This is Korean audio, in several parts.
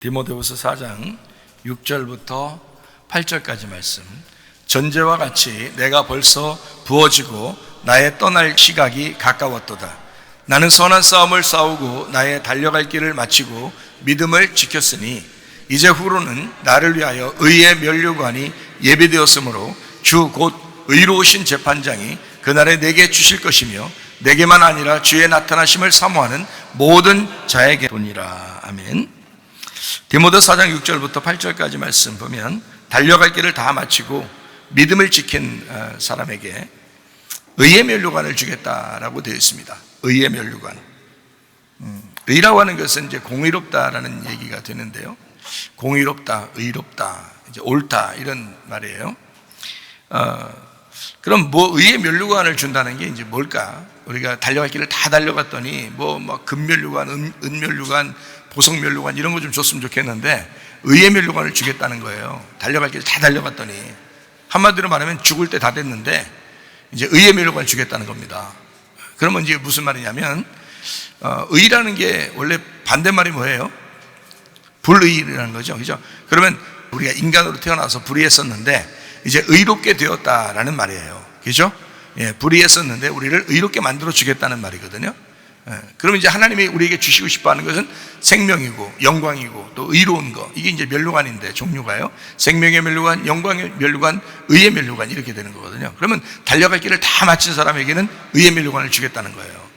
디모데후서 4장 6절부터 8절까지 말씀. 전제와 같이 내가 벌써 부어지고 나의 떠날 시각이 가까웠도다. 나는 선한 싸움을 싸우고 나의 달려갈 길을 마치고 믿음을 지켰으니 이제 후로는 나를 위하여 의의 면류관이 예비되었으므로 주 곧 의로우신 재판장이 그날에 내게 주실 것이며 내게만 아니라 주의 나타나심을 사모하는 모든 자에게 도니라. 아멘. 디모데 4장 6절부터 8절까지 말씀 보면 달려갈 길을 다 마치고 믿음을 지킨 사람에게 의의 면류관을 주겠다라고 되어 있습니다. 의의 면류관. 의라고 하는 것은 이제 공의롭다라는 얘기가 되는데요. 공의롭다, 의롭다, 이제 옳다 이런 말이에요. 그럼 의의 면류관을 준다는 게 이제 뭘까? 우리가 달려갈 길을 다 달려갔더니 금면류관, 은면류관, 보석면류관 이런 거 좀 줬으면 좋겠는데 의의 면류관을 주겠다는 거예요. 달려갈 길을 다 달려갔더니 한마디로 말하면 죽을 때 다 됐는데 이제 의의 면류관을 주겠다는 겁니다. 그러면 이제 무슨 말이냐면 의라는 게 원래 반대말이 뭐예요? 불의라는 거죠. 그죠? 그러면 우리가 인간으로 태어나서 불의했었는데 이제 의롭게 되었다라는 말이에요. 그죠? 예, 불의했었는데 우리를 의롭게 만들어 주겠다는 말이거든요. 그러면 이제 하나님이 우리에게 주시고 싶어 하는 것은 생명이고 영광이고 또 의로운 거. 이게 이제 면류관인데 종류가요. 생명의 면류관, 영광의 면류관, 의의 면류관 이렇게 되는 거거든요. 그러면 달려갈 길을 다 마친 사람에게는 의의 면류관을 주겠다는 거예요.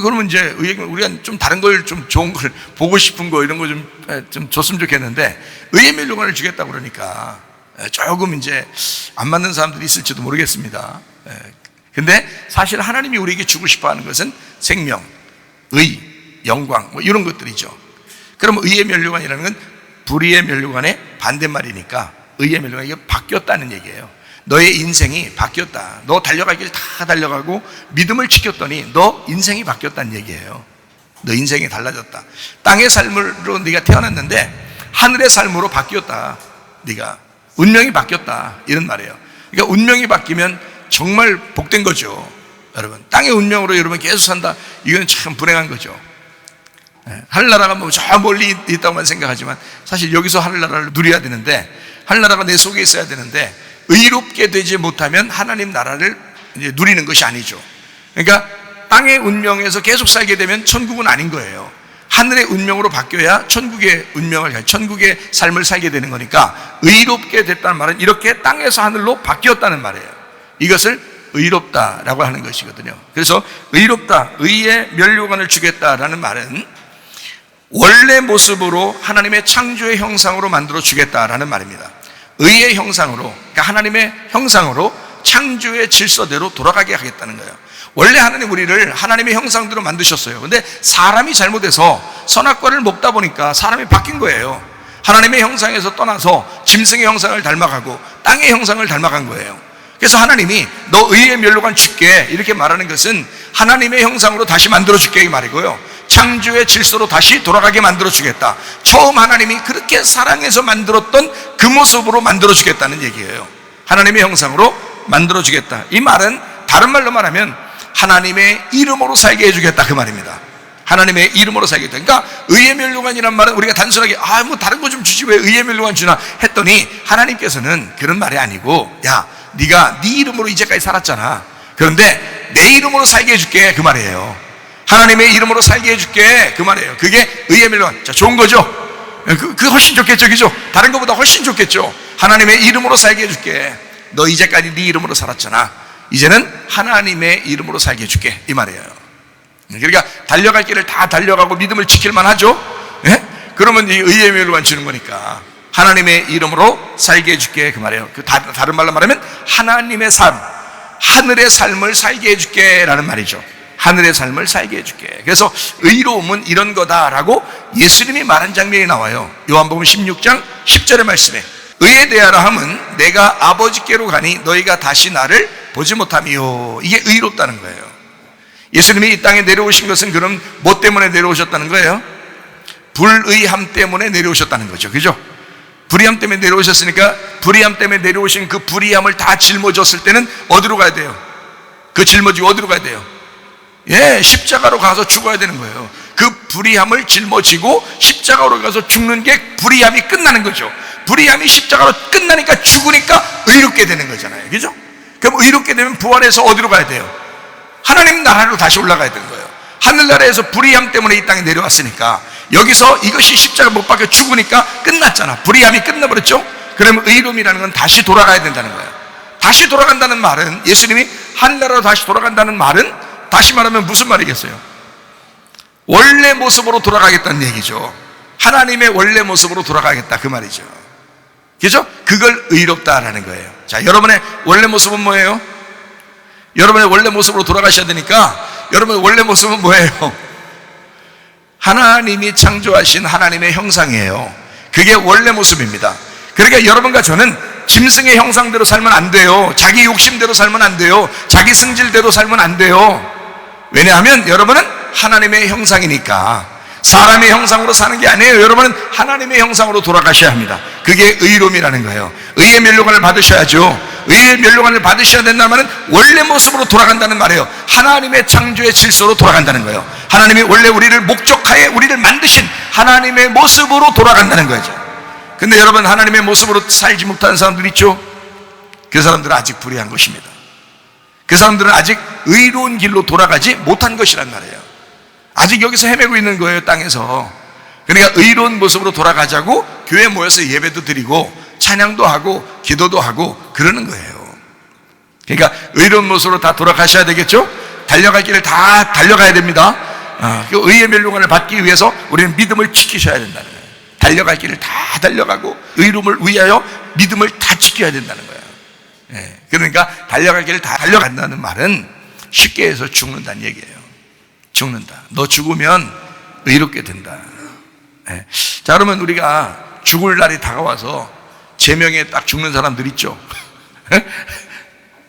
그러면 이제 우리가 좀 다른 걸 좀 좋은 걸 보고 싶은 거 이런 거 좀 줬으면 좋겠는데 의의 면류관을 주겠다고 그러니까 조금 이제 안 맞는 사람들이 있을지도 모르겠습니다. 근데 사실 하나님이 우리에게 주고 싶어 하는 것은 생명, 의, 영광 이런 것들이죠. 그럼 의의 면류관이라는 건 불의의 면류관의 반대말이니까 의의 면류관이 이게 바뀌었다는 얘기예요. 너의 인생이 바뀌었다. 너 달려갈 길 다 달려가고 믿음을 지켰더니 너 인생이 바뀌었다는 얘기예요. 너 인생이 달라졌다. 땅의 삶으로 네가 태어났는데 하늘의 삶으로 바뀌었다. 네가 운명이 바뀌었다 이런 말이에요. 그러니까 운명이 바뀌면 정말 복된 거죠. 여러분 땅의 운명으로 여러분 계속 산다. 이건 참 불행한 거죠. 하늘나라가 저 멀리 있다고만 생각하지만 사실 여기서 하늘나라를 누려야 되는데 하늘나라가 내 속에 있어야 되는데 의롭게 되지 못하면 하나님 나라를 이제 누리는 것이 아니죠. 그러니까 땅의 운명에서 계속 살게 되면 천국은 아닌 거예요. 하늘의 운명으로 바뀌어야 천국의 운명을, 천국의 삶을 살게 되는 거니까 의롭게 됐다는 말은 이렇게 땅에서 하늘로 바뀌었다는 말이에요. 이것을 의롭다라고 하는 것이거든요. 그래서 의롭다, 의의 면류관을 주겠다라는 말은 원래 모습으로 하나님의 창조의 형상으로 만들어 주겠다라는 말입니다. 의의 형상으로, 그러니까 하나님의 형상으로 창조의 질서대로 돌아가게 하겠다는 거예요. 원래 하나님 우리를 하나님의 형상대로 만드셨어요. 근데 사람이 잘못해서 선악과를 먹다 보니까 사람이 바뀐 거예요. 하나님의 형상에서 떠나서 짐승의 형상을 닮아가고 땅의 형상을 닮아간 거예요. 그래서 하나님이 너 의의 면류관 줄게 이렇게 말하는 것은 하나님의 형상으로 다시 만들어 줄게 이 말이고요. 창조의 질서로 다시 돌아가게 만들어 주겠다. 처음 하나님이 그렇게 사랑해서 만들었던 그 모습으로 만들어 주겠다는 얘기예요. 하나님의 형상으로 만들어 주겠다. 이 말은 다른 말로 말하면 하나님의 이름으로 살게 해주겠다 그 말입니다. 하나님의 이름으로 살게 해주겠다. 그러니까 의의 면류관이란 말은 우리가 단순하게 다른 거 좀 주지 왜 의의 면류관 주나 했더니 하나님께서는 그런 말이 아니고 야 네가 네 이름으로 이제까지 살았잖아. 그런데 내 이름으로 살게 해줄게 그 말이에요. 하나님의 이름으로 살게 해줄게 그 말이에요. 그게 의의 면류관. 자, 좋은 거죠. 그 훨씬 좋겠죠, 그죠? 다른 것보다 훨씬 좋겠죠. 하나님의 이름으로 살게 해줄게. 너 이제까지 네 이름으로 살았잖아. 이제는 하나님의 이름으로 살게 해줄게 이 말이에요. 그러니까 달려갈 길을 다 달려가고 믿음을 지킬만 하죠. 예? 그러면 이 의의 면류관 주는 거니까 하나님의 이름으로 살게 해줄게 그 말이에요. 다른 말로 말하면 하나님의 삶, 하늘의 삶을 살게 해줄게 라는 말이죠. 하늘의 삶을 살게 해줄게. 그래서 의로움은 이런 거다라고 예수님이 말한 장면이 나와요. 요한복음 16장 10절의 말씀에 의에 대하라 함은 내가 아버지께로 가니 너희가 다시 나를 보지 못하미요. 이게 의롭다는 거예요. 예수님이 이 땅에 내려오신 것은 그럼 뭐 때문에 내려오셨다는 거예요? 불의함 때문에 내려오셨다는 거죠. 그죠? 불의함 때문에 내려오셨으니까 불의함 때문에 내려오신 그 불의함을 다 짊어졌을 때는 어디로 가야 돼요? 그 짊어지고 어디로 가야 돼요? 예, 십자가로 가서 죽어야 되는 거예요. 그 불의함을 짊어지고 십자가로 가서 죽는 게 불의함이 끝나는 거죠. 불의함이 십자가로 끝나니까 죽으니까 의롭게 되는 거잖아요. 그죠? 그럼 의롭게 되면 부활해서 어디로 가야 돼요? 하나님 나라로 다시 올라가야 되는 거예요. 하늘나라에서 불의함 때문에 이 땅에 내려왔으니까 여기서 이것이 십자가 못 박혀 죽으니까 끝났잖아. 불의함이 끝나버렸죠? 그러면 의로움이라는 건 다시 돌아가야 된다는 거예요. 다시 돌아간다는 말은, 예수님이 하늘나라로 다시 돌아간다는 말은, 다시 말하면 무슨 말이겠어요? 원래 모습으로 돌아가겠다는 얘기죠. 하나님의 원래 모습으로 돌아가겠다, 그 말이죠. 그죠? 그걸 의롭다라는 거예요. 자, 여러분의 원래 모습은 뭐예요? 여러분의 원래 모습으로 돌아가셔야 되니까, 여러분의 원래 모습은 뭐예요? 하나님이 창조하신 하나님의 형상이에요. 그게 원래 모습입니다. 그러니까 여러분과 저는 짐승의 형상대로 살면 안 돼요. 자기 욕심대로 살면 안 돼요. 자기 승질대로 살면 안 돼요. 왜냐하면 여러분은 하나님의 형상이니까. 사람의 형상으로 사는 게 아니에요. 여러분은 하나님의 형상으로 돌아가셔야 합니다. 그게 의로움이라는 거예요. 의의 면류관을 받으셔야죠. 의의 면류관을 받으셔야 된다는 말은 원래 모습으로 돌아간다는 말이에요. 하나님의 창조의 질서로 돌아간다는 거예요. 하나님이 원래 우리를 목적하에 우리를 만드신 하나님의 모습으로 돌아간다는 거죠. 근데 여러분, 하나님의 모습으로 살지 못하는 사람들 있죠? 그 사람들은 아직 불의한 것입니다. 그 사람들은 아직 의로운 길로 돌아가지 못한 것이란 말이에요. 아직 여기서 헤매고 있는 거예요, 땅에서. 그러니까 의로운 모습으로 돌아가자고 교회에 모여서 예배도 드리고 찬양도 하고 기도도 하고 그러는 거예요. 그러니까 의로운 모습으로 다 돌아가셔야 되겠죠? 달려갈 길을 다 달려가야 됩니다. 그 의의 면류관을 받기 위해서 우리는 믿음을 지키셔야 된다는 거예요. 달려갈 길을 다 달려가고 의로움을 위하여 믿음을 다 지켜야 된다는 거예요. 그러니까 달려갈 길을 다 달려간다는 말은 쉽게 해서 죽는다는 얘기예요. 죽는다. 너 죽으면 의롭게 된다. 자, 그러면 우리가 죽을 날이 다가와서 제명에 딱 죽는 사람들 있죠.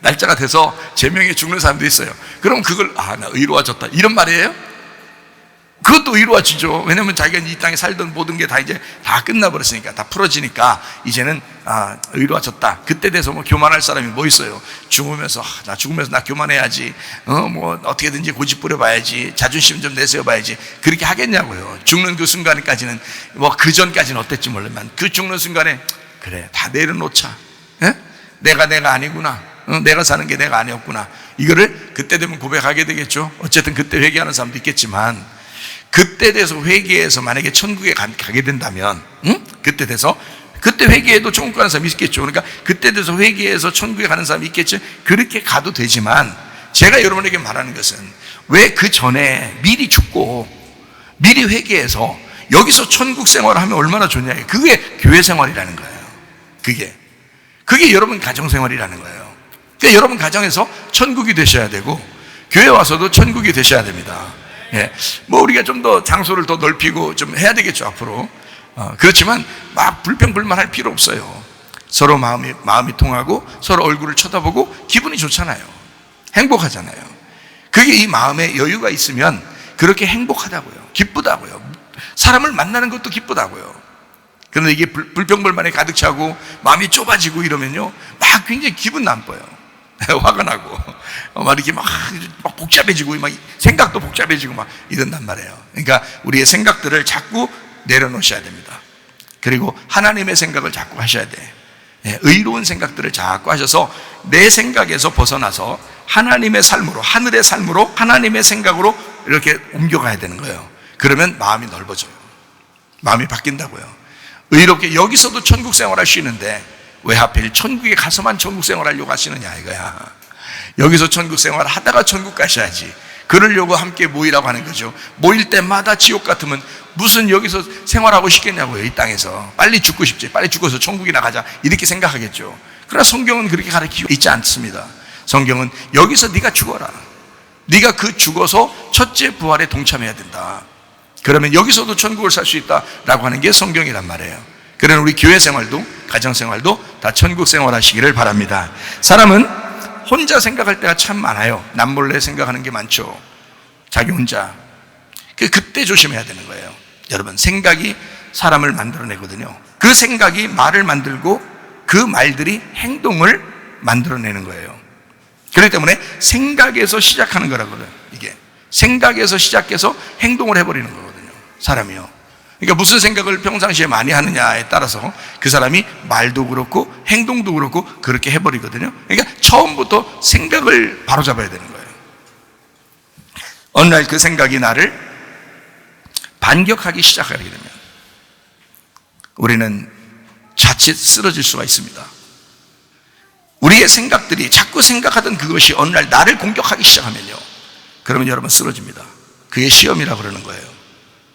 날짜가 돼서 제명에 죽는 사람도 있어요. 그럼 그걸 나 의로워졌다 이런 말이에요? 그것도 의로워지죠. 왜냐하면 자기가 이 땅에 살던 모든 게 다 이제 다 끝나버렸으니까, 다 풀어지니까 이제는 의로워졌다. 그때 돼서 뭐 교만할 사람이 뭐 있어요? 죽으면서 나 죽으면서 나 교만해야지, 뭐 어떻게든지 고집 부려봐야지, 자존심 좀 내세워봐야지, 그렇게 하겠냐고요. 죽는 그 순간까지는, 뭐 그 전까지는 어땠지 모르지만 그 죽는 순간에 그래, 다 내려놓자. 내가 아니구나. 내가 사는 게 내가 아니었구나. 이거를 그때 되면 고백하게 되겠죠. 어쨌든 그때 회개하는 사람도 있겠지만, 그때 돼서 회개해서 만약에 천국에 가게 된다면, 그때 돼서, 그때 회개해도 천국 가는 사람이 있겠죠. 그러니까 그때 돼서 회개해서 천국에 가는 사람이 있겠죠. 그렇게 가도 되지만, 제가 여러분에게 말하는 것은 왜 그 전에 미리 죽고 미리 회개해서 여기서 천국 생활을 하면 얼마나 좋냐. 그게 교회 생활이라는 거예요. 그게 여러분 가정 생활이라는 거예요. 그러니까 여러분 가정에서 천국이 되셔야 되고, 교회 와서도 천국이 되셔야 됩니다. 뭐 우리가 좀 더 장소를 더 넓히고 좀 해야 되겠죠, 앞으로. 그렇지만 막 불평불만 할 필요 없어요. 서로 마음이 통하고 서로 얼굴을 쳐다보고 기분이 좋잖아요. 행복하잖아요. 그게 이 마음에 여유가 있으면 그렇게 행복하다고요. 기쁘다고요. 사람을 만나는 것도 기쁘다고요. 그런데 이게 불평불만에 가득 차고 마음이 좁아지고 이러면요, 막 굉장히 기분 나빠요. 화가 나고 막 이렇게 막 복잡해지고, 막 생각도 복잡해지고 막 이런단 말이에요. 그러니까 우리의 생각들을 자꾸 내려놓으셔야 됩니다. 그리고 하나님의 생각을 자꾸 하셔야 돼. 의로운 생각들을 자꾸 하셔서 내 생각에서 벗어나서 하나님의 삶으로, 하늘의 삶으로, 하나님의 생각으로 이렇게 옮겨가야 되는 거예요. 그러면 마음이 넓어져요. 마음이 바뀐다고요. 의롭게 여기서도 천국 생활할 수 있는데 왜 하필 천국에 가서만 천국 생활하려고 하시느냐 이거야. 여기서 천국 생활 하다가 천국 가셔야지. 그러려고 함께 모이라고 하는 거죠. 모일 때마다 지옥 같으면 무슨 여기서 생활하고 싶겠냐고요. 이 땅에서 빨리 죽고 싶지, 빨리 죽어서 천국이나 가자, 이렇게 생각하겠죠. 그러나 성경은 그렇게 가르치고 있지 않습니다. 성경은 여기서 네가 죽어라, 네가 그 죽어서 첫째 부활에 동참해야 된다. 그러면 여기서도 천국을 살 수 있다라고 하는 게 성경이란 말이에요. 그러나 우리 교회 생활도 가정생활도 다 천국 생활하시기를 바랍니다. 사람은 혼자 생각할 때가 참 많아요. 남몰래 생각하는 게 많죠. 자기 혼자. 그때 조심해야 되는 거예요. 여러분, 생각이 사람을 만들어내거든요. 그 생각이 말을 만들고 그 말들이 행동을 만들어내는 거예요. 그렇기 때문에 생각에서 시작하는 거라고요. 이게 생각에서 시작해서 행동을 해버리는 거거든요, 사람이요. 그러니까 무슨 생각을 평상시에 많이 하느냐에 따라서 그 사람이 말도 그렇고 행동도 그렇고 그렇게 해버리거든요. 그러니까 처음부터 생각을 바로잡아야 되는 거예요. 어느 날 그 생각이 나를 반격하기 시작하게 되면 우리는 자칫 쓰러질 수가 있습니다. 우리의 생각들이 자꾸 생각하던 그것이 어느 날 나를 공격하기 시작하면요, 그러면 여러분 쓰러집니다. 그게 시험이라고 그러는 거예요.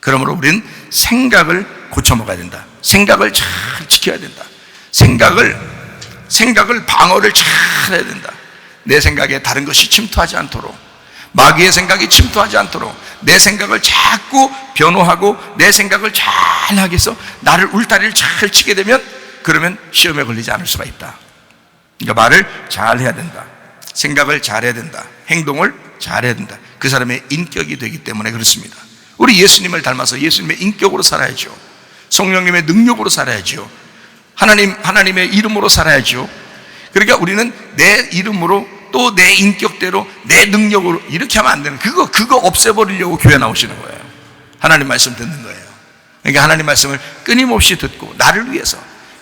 그러므로 우리는 생각을 고쳐먹어야 된다. 생각을 잘 지켜야 된다. 생각을 방어를 잘 해야 된다. 내 생각에 다른 것이 침투하지 않도록, 마귀의 생각이 침투하지 않도록 내 생각을 자꾸 변호하고 내 생각을 잘 하게 해서 나를 울타리를 잘 치게 되면 그러면 시험에 걸리지 않을 수가 있다. 그러니까 말을 잘 해야 된다. 생각을 잘 해야 된다. 행동을 잘 해야 된다. 그 사람의 인격이 되기 때문에 그렇습니다. 우리 예수님을 닮아서 예수님의 인격으로 살아야죠. 성령님의 능력으로 살아야죠. 하나님의 이름으로 살아야죠. 그러니까 우리는 내 이름으로 또 내 인격대로 내 능력으로 이렇게 하면 안 되는, 그거 없애버리려고 교회 나오시는 거예요. 하나님 말씀 듣는 거예요. 그러니까 하나님 말씀을 끊임없이 듣고 나를 위해서,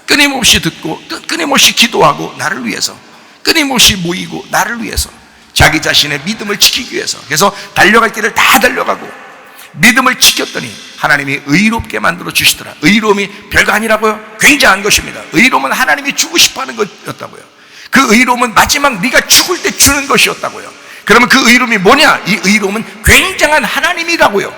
끊임없이 듣고 끊임없이 기도하고 나를 위해서, 끊임없이 모이고 나를 위해서, 자기 자신의 믿음을 지키기 위해서. 그래서 달려갈 길을 다 달려가고 믿음을 지켰더니 하나님이 의롭게 만들어 주시더라. 의로움이 별거 아니라고요? 굉장한 것입니다. 의로움은 하나님이 주고 싶어하는 것이었다고요. 그 의로움은 마지막 네가 죽을 때 주는 것이었다고요. 그러면 그 의로움이 뭐냐? 이 의로움은 굉장한 하나님이라고요.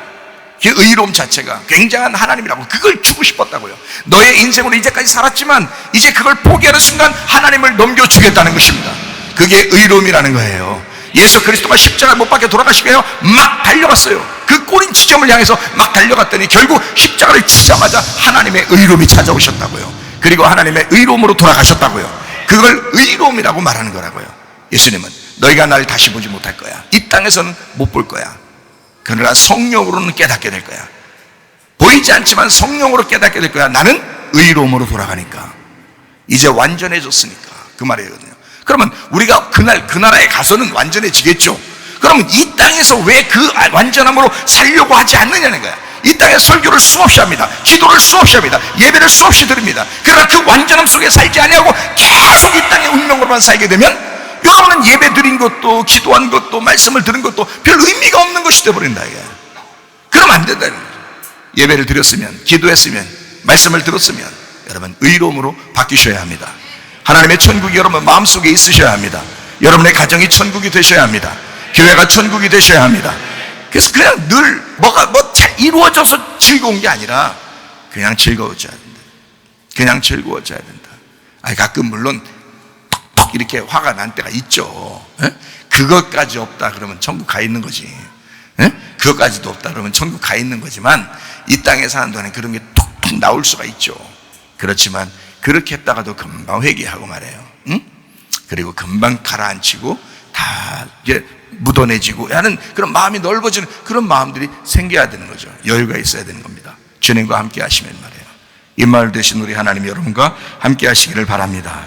그 의로움 자체가 굉장한 하나님이라고, 그걸 주고 싶었다고요. 너의 인생으로 이제까지 살았지만 이제 그걸 포기하는 순간 하나님을 넘겨주겠다는 것입니다. 그게 의로움이라는 거예요. 예수 그리스도가 십자가 못 박혀 돌아가시고요, 막 달려갔어요. 그 꼬린 지점을 향해서 막 달려갔더니 결국 십자가를 치자마자 하나님의 의로움이 찾아오셨다고요. 그리고 하나님의 의로움으로 돌아가셨다고요. 그걸 의로움이라고 말하는 거라고요. 예수님은 너희가 날 다시 보지 못할 거야. 이 땅에서는 못 볼 거야. 그러나 성령으로는 깨닫게 될 거야. 보이지 않지만 성령으로 깨닫게 될 거야. 나는 의로움으로 돌아가니까. 이제 완전해졌으니까. 그 말이거든요. 그러면 우리가 그날 그 나라에 가서는 완전해지겠죠. 그러면 이 땅에서 왜 그 완전함으로 살려고 하지 않느냐는 거야. 이 땅에 설교를 수없이 합니다. 기도를 수없이 합니다. 예배를 수없이 드립니다. 그러나 그 완전함 속에 살지 아니하고 계속 이 땅의 운명으로만 살게 되면 여러분은 예배 드린 것도 기도한 것도 말씀을 들은 것도 별 의미가 없는 것이 되어버린다 이게. 그러면 안 된다는 거죠. 예배를 드렸으면, 기도했으면, 말씀을 들었으면 여러분 의로움으로 바뀌셔야 합니다. 하나님의 천국이 여러분 마음속에 있으셔야 합니다. 여러분의 가정이 천국이 되셔야 합니다. 교회가 천국이 되셔야 합니다. 그래서 그냥 늘 잘 이루어져서 즐거운 게 아니라 그냥 즐거워져야 된다. 그냥 즐거워져야 된다. 아니 가끔 물론 톡톡 이렇게 화가 난 때가 있죠. 에? 그것까지 없다 그러면 천국 가 있는 거지. 에? 그것까지도 없다 그러면 천국 가 있는 거지만 이 땅에 사는 동안에 그런 게 톡톡 나올 수가 있죠. 그렇지만 그렇게 했다가도 금방 회개하고 말해요. 응? 그리고 금방 가라앉히고 다 이제 묻어내지고 하는 그런 마음이 넓어지는 그런 마음들이 생겨야 되는 거죠. 여유가 있어야 되는 겁니다. 주님과 함께 하시면 말이에요. 임마을 되신 우리 하나님 여러분과 함께 하시기를 바랍니다.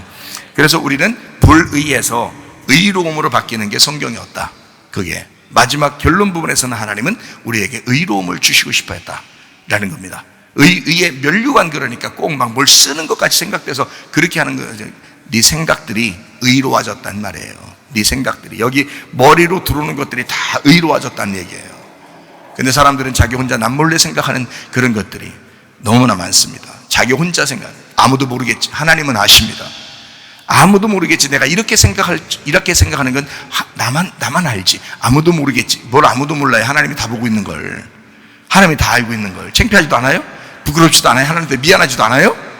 그래서 우리는 불의에서 의로움으로 바뀌는 게 성경이었다. 그게 마지막 결론 부분에서는 하나님은 우리에게 의로움을 주시고 싶어 했다라는 겁니다. 의의 면류관, 그러니까 꼭 막 뭘 쓰는 것 같이 생각돼서 그렇게 하는 거죠. 네 생각들이 의로워졌단 말이에요. 네 생각들이 여기 머리로 들어오는 것들이 다 의로워졌다는 얘기예요. 근데 사람들은 자기 혼자 남몰래 생각하는 그런 것들이 너무나 많습니다. 자기 혼자 생각, 아무도 모르겠지. 하나님은 아십니다. 아무도 모르겠지. 내가 이렇게 생각하는 건 나만 알지. 아무도 모르겠지. 뭘 아무도 몰라요. 하나님이 다 보고 있는 걸. 하나님이 다 알고 있는 걸. 창피하지도 않아요? 부끄럽지도 않아요? 하나님한테 미안하지도 않아요?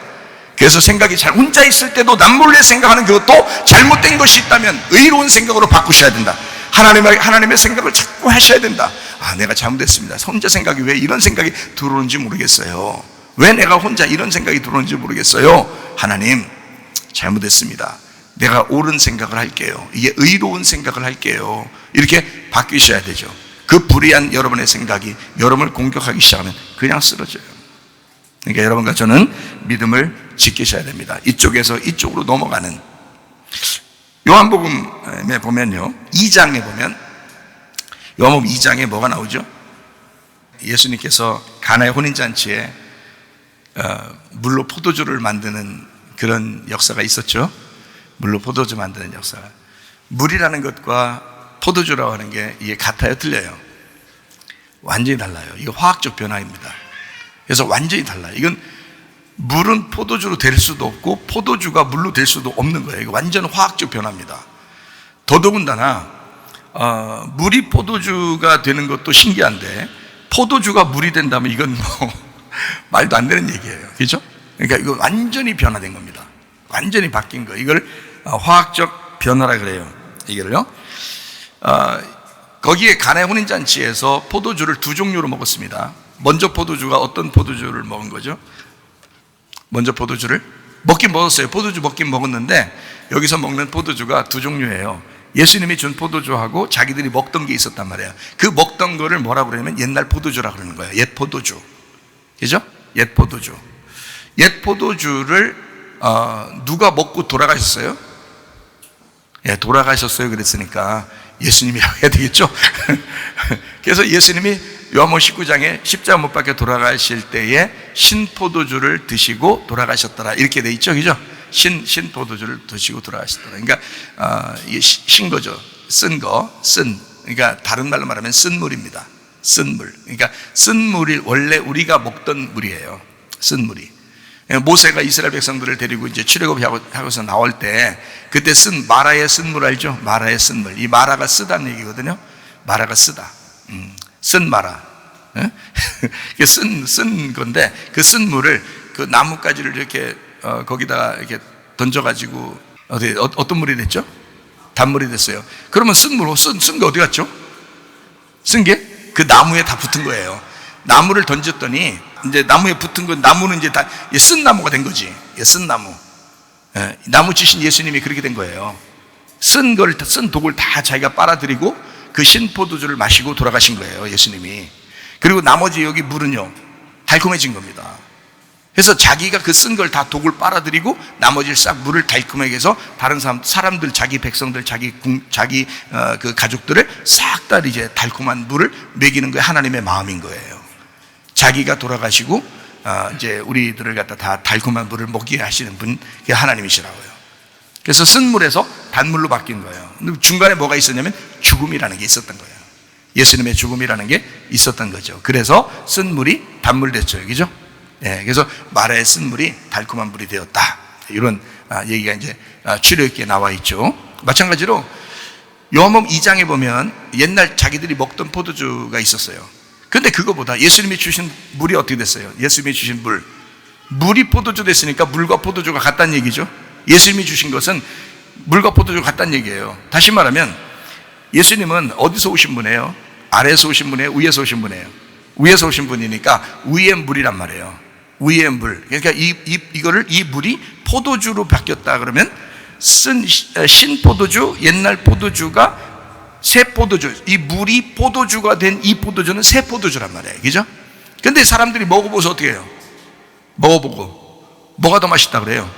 그래서 생각이 잘 혼자 있을 때도 남몰래 생각하는 그것도 잘못된 것이 있다면 의로운 생각으로 바꾸셔야 된다. 하나님의 생각을 자꾸 하셔야 된다. 아, 내가 잘못했습니다. 혼자 생각이 왜 이런 생각이 들어오는지 모르겠어요. 왜 내가 혼자 이런 생각이 들어오는지 모르겠어요. 하나님, 잘못했습니다. 내가 옳은 생각을 할게요. 이게 의로운 생각을 할게요. 이렇게 바뀌셔야 되죠. 그 불의한 여러분의 생각이 여러분을 공격하기 시작하면 그냥 쓰러져요. 그러니까 여러분과 저는 믿음을 지키셔야 됩니다. 이쪽에서 이쪽으로 넘어가는, 요한복음에 보면요, 2장에 보면 요한복음 2장에 뭐가 나오죠? 예수님께서 가나의 혼인잔치에 물로 포도주를 만드는 그런 역사가 있었죠. 물로 포도주 만드는 역사가. 물이라는 것과 포도주라고 하는 게 이게 같아요, 틀려요? 완전히 달라요. 이거 화학적 변화입니다. 그래서 완전히 달라요. 이건 물은 포도주로 될 수도 없고 포도주가 물로 될 수도 없는 거예요. 이거 완전 화학적 변화입니다. 더더군다나 물이 포도주가 되는 것도 신기한데 포도주가 물이 된다면 이건 뭐 말도 안 되는 얘기예요. 그렇죠? 그러니까 이거 완전히 변화된 겁니다. 완전히 바뀐 거. 이걸 화학적 변화라 그래요. 이거를요. 거기에 가나의 혼인잔치에서 포도주를 두 종류로 먹었습니다. 먼저 포도주가 어떤 포도주를 먹은 거죠? 먼저 포도주를 먹긴 먹었어요. 포도주 먹긴 먹었는데 여기서 먹는 포도주가 두 종류예요. 예수님이 준 포도주하고 자기들이 먹던 게 있었단 말이에요. 그 먹던 거를 뭐라고 그러냐면 옛날 포도주라고 그러는 거예요. 옛 포도주. 그죠? 옛 포도주. 옛 포도주를 누가 먹고 돌아가셨어요? 예, 돌아가셨어요. 그랬으니까 예수님이라고 해야 되겠죠? 그래서 예수님이 요한복음 19장에 십자가 못 박혀 돌아가실 때에 신포도주를 드시고 돌아가셨더라. 이렇게 돼 있죠. 그죠? 신포도주를 드시고 돌아가셨더라. 그러니까, 이게 신 거죠. 쓴 거, 그러니까 다른 말로 말하면 쓴 물입니다. 쓴 물. 그러니까 쓴 물이 원래 우리가 먹던 물이에요. 쓴 물이. 모세가 이스라엘 백성들을 데리고 이제 출애굽하고서 나올 때 그때 쓴 마라의 쓴물 알죠? 마라의 쓴물. 이 마라가 쓰다는 얘기거든요. 마라가 쓰다. 쓴 마라. 쓴 건데 그 쓴 물을 그 나뭇가지를 이렇게 거기다가 이렇게 던져가지고 어떤 물이 됐죠? 단물이 됐어요. 그러면 쓴 게 어디 갔죠? 쓴 게 그 나무에 다 붙은 거예요. 나무를 던졌더니 이제 나무에 붙은 건 나무는 이제 다 쓴 나무가 된 거지. 쓴 나무. 나무 주신 예수님이 그렇게 된 거예요. 쓴 독을 다 자기가 빨아들이고 그 신포도주를 마시고 돌아가신 거예요, 예수님이. 그리고 나머지 여기 물은요, 달콤해진 겁니다. 그래서 자기가 그 쓴 걸 다 독을 빨아들이고 나머지 싹 물을 달콤하게 해서 다른 사람들, 자기 백성들, 자기 그 가족들을 싹 다 이제 달콤한 물을 먹이는 게 하나님의 마음인 거예요. 자기가 돌아가시고 이제 우리들을 갖다 다 달콤한 물을 먹게 하시는 분, 그게 하나님이시라고요. 그래서 쓴 물에서 단물로 바뀐 거예요. 근데 중간에 뭐가 있었냐면 죽음이라는 게 있었던 거예요. 예수님의 죽음이라는 게 있었던 거죠. 그래서 쓴 물이 단물 됐죠, 그죠? 예, 그래서 마라의 쓴 물이 달콤한 물이 되었다. 이런 얘기가 이제 출애굽기에 나와 있죠. 마찬가지로 요한복음 2장에 보면 옛날 자기들이 먹던 포도주가 있었어요. 근데 그거보다 예수님이 주신 물이 어떻게 됐어요? 예수님이 주신 물이 포도주 됐으니까 물과 포도주가 같다는 얘기죠. 예수님이 주신 것은 물과 포도주가 같다는 얘기예요. 다시 말하면 예수님은 어디서 오신 분이에요? 아래에서 오신 분이에요? 위에서 오신 분이에요? 위에서 오신 분이니까 위의 물이란 말이에요. 위의 물. 그러니까 이 물이 포도주로 바뀌었다 그러면 신포도주, 옛날 포도주가 새 포도주, 이 물이 포도주가 된 이 포도주는 새 포도주란 말이에요. 그죠? 근데 사람들이 먹어보서 어떻게 해요? 먹어보고 뭐가 더 맛있다 그래요?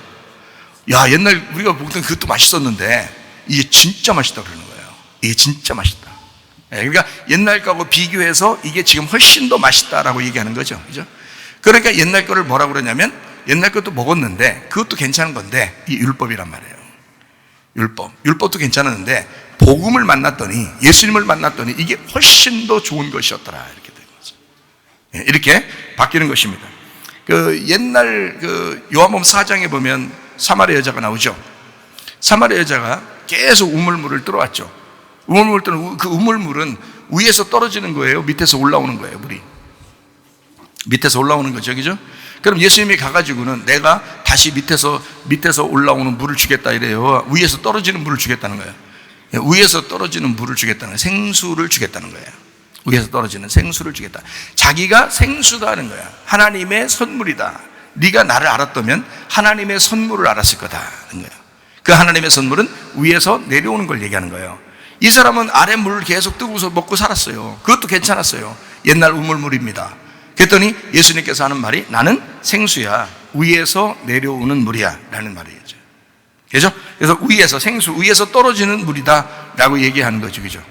야, 옛날 우리가 먹던 그것도 맛있었는데 이게 진짜 맛있다 그러는 거예요. 이게 진짜 맛있다. 그러니까 옛날 거하고 비교해서 이게 지금 훨씬 더 맛있다라고 얘기하는 거죠. 그죠? 그러니까 옛날 거를 뭐라고 그러냐면 옛날 것도 먹었는데 그것도 괜찮은 건데 이 율법이란 말이에요. 율법도 괜찮았는데 복음을 만났더니, 예수님을 만났더니 이게 훨씬 더 좋은 것이었더라, 이렇게 된 거죠. 이렇게 바뀌는 것입니다. 그 옛날 그 요한복음 4장에 보면 사마리아 여자가 나오죠. 사마리아 여자가 계속 우물물을 뚫어왔죠. 우물물 뚫는 그 우물물은 위에서 떨어지는 거예요, 밑에서 올라오는 거예요, 물이. 밑에서 올라오는 거죠, 그죠? 그럼 예수님이 가가지고는 내가 다시 밑에서 올라오는 물을 주겠다 이래요. 위에서 떨어지는 물을 주겠다는 거예요. 위에서 떨어지는 물을 주겠다는 거예요. 생수를 주겠다는 거예요. 위에서 떨어지는 생수를 주겠다. 자기가 생수다 하는 거야. 하나님의 선물이다. 네가 나를 알았다면 하나님의 선물을 알았을 거다 하는 거예요. 그 하나님의 선물은 위에서 내려오는 걸 얘기하는 거예요. 이 사람은 아래 물을 계속 뜨고서 먹고 살았어요. 그것도 괜찮았어요. 옛날 우물물입니다. 그랬더니 예수님께서 하는 말이 나는 생수야, 위에서 내려오는 물이야 라는 말이죠. 그래서 위에서 생수, 위에서 떨어지는 물이다 라고 얘기하는 거죠. 그죠?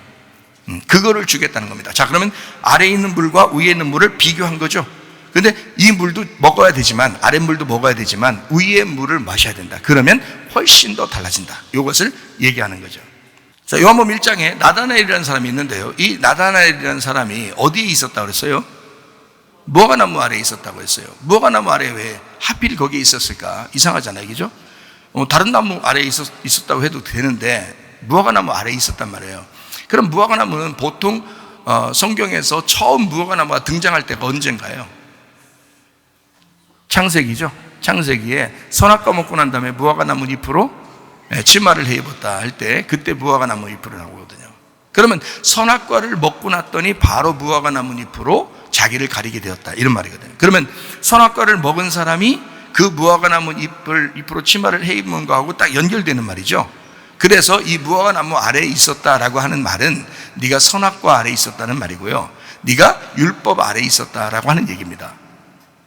그거를 주겠다는 겁니다. 자, 그러면 아래에 있는 물과 위에 있는 물을 비교한 거죠. 근데 이 물도 먹어야 되지만, 아래 물도 먹어야 되지만 위의 물을 마셔야 된다. 그러면 훨씬 더 달라진다. 이것을 얘기하는 거죠. 자, 요한복음 1장에 나다나엘이라는 사람이 있는데요. 이 나다나엘이라는 사람이 어디에 있었다고 그랬어요? 무화과나무 아래에 있었다고 했어요. 무화과나무 아래에 왜 하필 거기에 있었을까? 이상하잖아요, 그죠? 다른 나무 아래에 있었다고 해도 되는데 무화과나무 아래에 있었단 말이에요. 그럼 무화과나무는 보통 성경에서 처음 무화과나무가 등장할 때가 언젠가요? 창세기죠. 창세기에 선악과 먹고 난 다음에 무화과나무 잎으로 치마를 해 입었다 할 때, 그때 무화과나무 잎으로 나오거든요. 그러면 선악과를 먹고 났더니 바로 무화과나무 잎으로 자기를 가리게 되었다, 이런 말이거든요. 그러면 선악과를 먹은 사람이 그 무화과나무 잎으로 치마를 해 입은 거하고 딱 연결되는 말이죠. 그래서 이 무화과나무 아래에 있었다라고 하는 말은 네가 선악과 아래에 있었다는 말이고요, 네가 율법 아래에 있었다라고 하는 얘기입니다.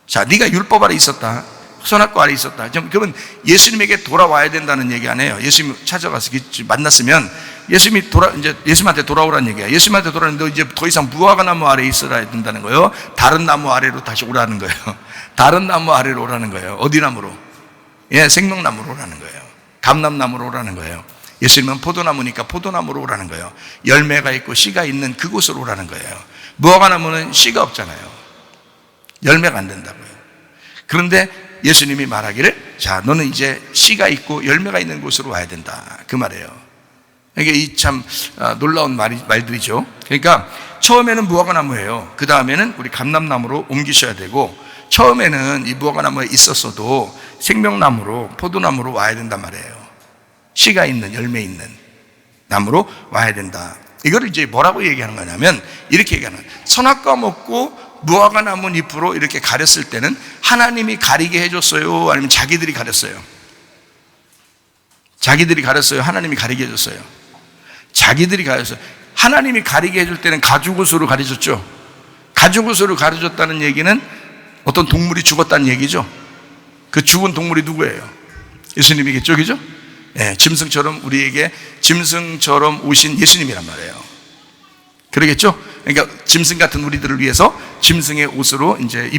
자, 네가 율법 아래에 있었다, 선악과 아래에 있었다. 그러면 예수님에게 돌아와야 된다는 얘기 아니에요. 예수님 찾아가서 만났으면 예수님이 이제 예수님한테 돌아오라는 얘기야. 예수님한테 돌아오는데 너 이제 더 이상 무화과나무 아래에 있어야 된다는 거예요. 다른 나무 아래로 다시 오라는 거예요. 다른 나무 아래로 오라는 거예요. 어디 나무로? 생명나무로 오라는 거예요. 감람나무로 오라는 거예요. 예수님은 포도나무니까 포도나무로 오라는 거예요. 열매가 있고 씨가 있는 그곳으로 오라는 거예요. 무화과나무는 씨가 없잖아요. 열매가 안 된다고요. 그런데 예수님이 말하기를, 자, 너는 이제 씨가 있고 열매가 있는 곳으로 와야 된다, 그 말이에요. 이게 참 놀라운 말들이죠. 그러니까 처음에는 무화과나무예요. 그 다음에는 우리 감람나무로 옮기셔야 되고, 처음에는 이 무화과나무에 있었어도 생명나무로, 포도나무로 와야 된단 말이에요. 씨가 있는, 열매 있는 나무로 와야 된다. 이거를 이제 뭐라고 얘기하는 거냐면 이렇게 얘기하는 거예요. 선악과 먹고 무화과나무 잎으로 이렇게 가렸을 때는 하나님이 가리게 해줬어요? 아니면 자기들이 가렸어요? 자기들이 가렸어요? 하나님이 가리게 해줬어요? 자기들이 가렸어요. 하나님이 가리게 해줄 때는 가죽옷으로 가려줬죠. 가죽옷으로 가려줬다는 얘기는 어떤 동물이 죽었다는 얘기죠. 그 죽은 동물이 누구예요? 예수님이겠죠, 그죠? 짐승처럼, 우리에게 짐승처럼 오신 예수님이란 말이에요. 그러겠죠? 그러니까 짐승 같은 우리들을 위해서 짐승의 옷으로 이제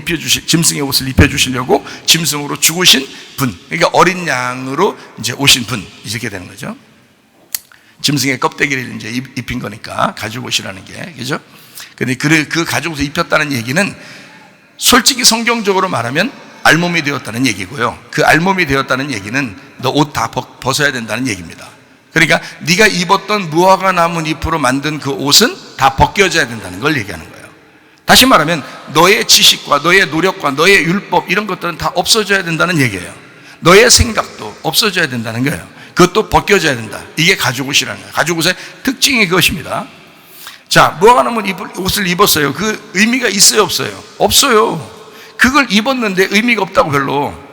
짐승의 옷을 입혀주시려고 짐승으로 죽으신 분, 그러니까 어린 양으로 이제 오신 분, 이렇게 되는 거죠. 짐승의 껍데기를 이제 입힌 거니까 가죽옷이라는 게, 그죠? 근데 그 가죽옷을 입혔다는 얘기는 솔직히 성경적으로 말하면 알몸이 되었다는 얘기고요. 그 알몸이 되었다는 얘기는 너 옷 다 벗어야 된다는 얘기입니다. 그러니까 네가 입었던 무화과나무 잎으로 만든 그 옷은 다 벗겨져야 된다는 걸 얘기하는 거예요. 다시 말하면 너의 지식과 너의 노력과 너의 율법, 이런 것들은 다 없어져야 된다는 얘기예요. 너의 생각도 없어져야 된다는 거예요. 그것도 벗겨져야 된다. 이게 가죽옷이라는 거예요. 가죽옷의 특징이 그것입니다. 자, 무화과나무 옷을 입었어요. 그 의미가 있어요, 없어요? 없어요. 그걸 입었는데 의미가 없다고, 별로.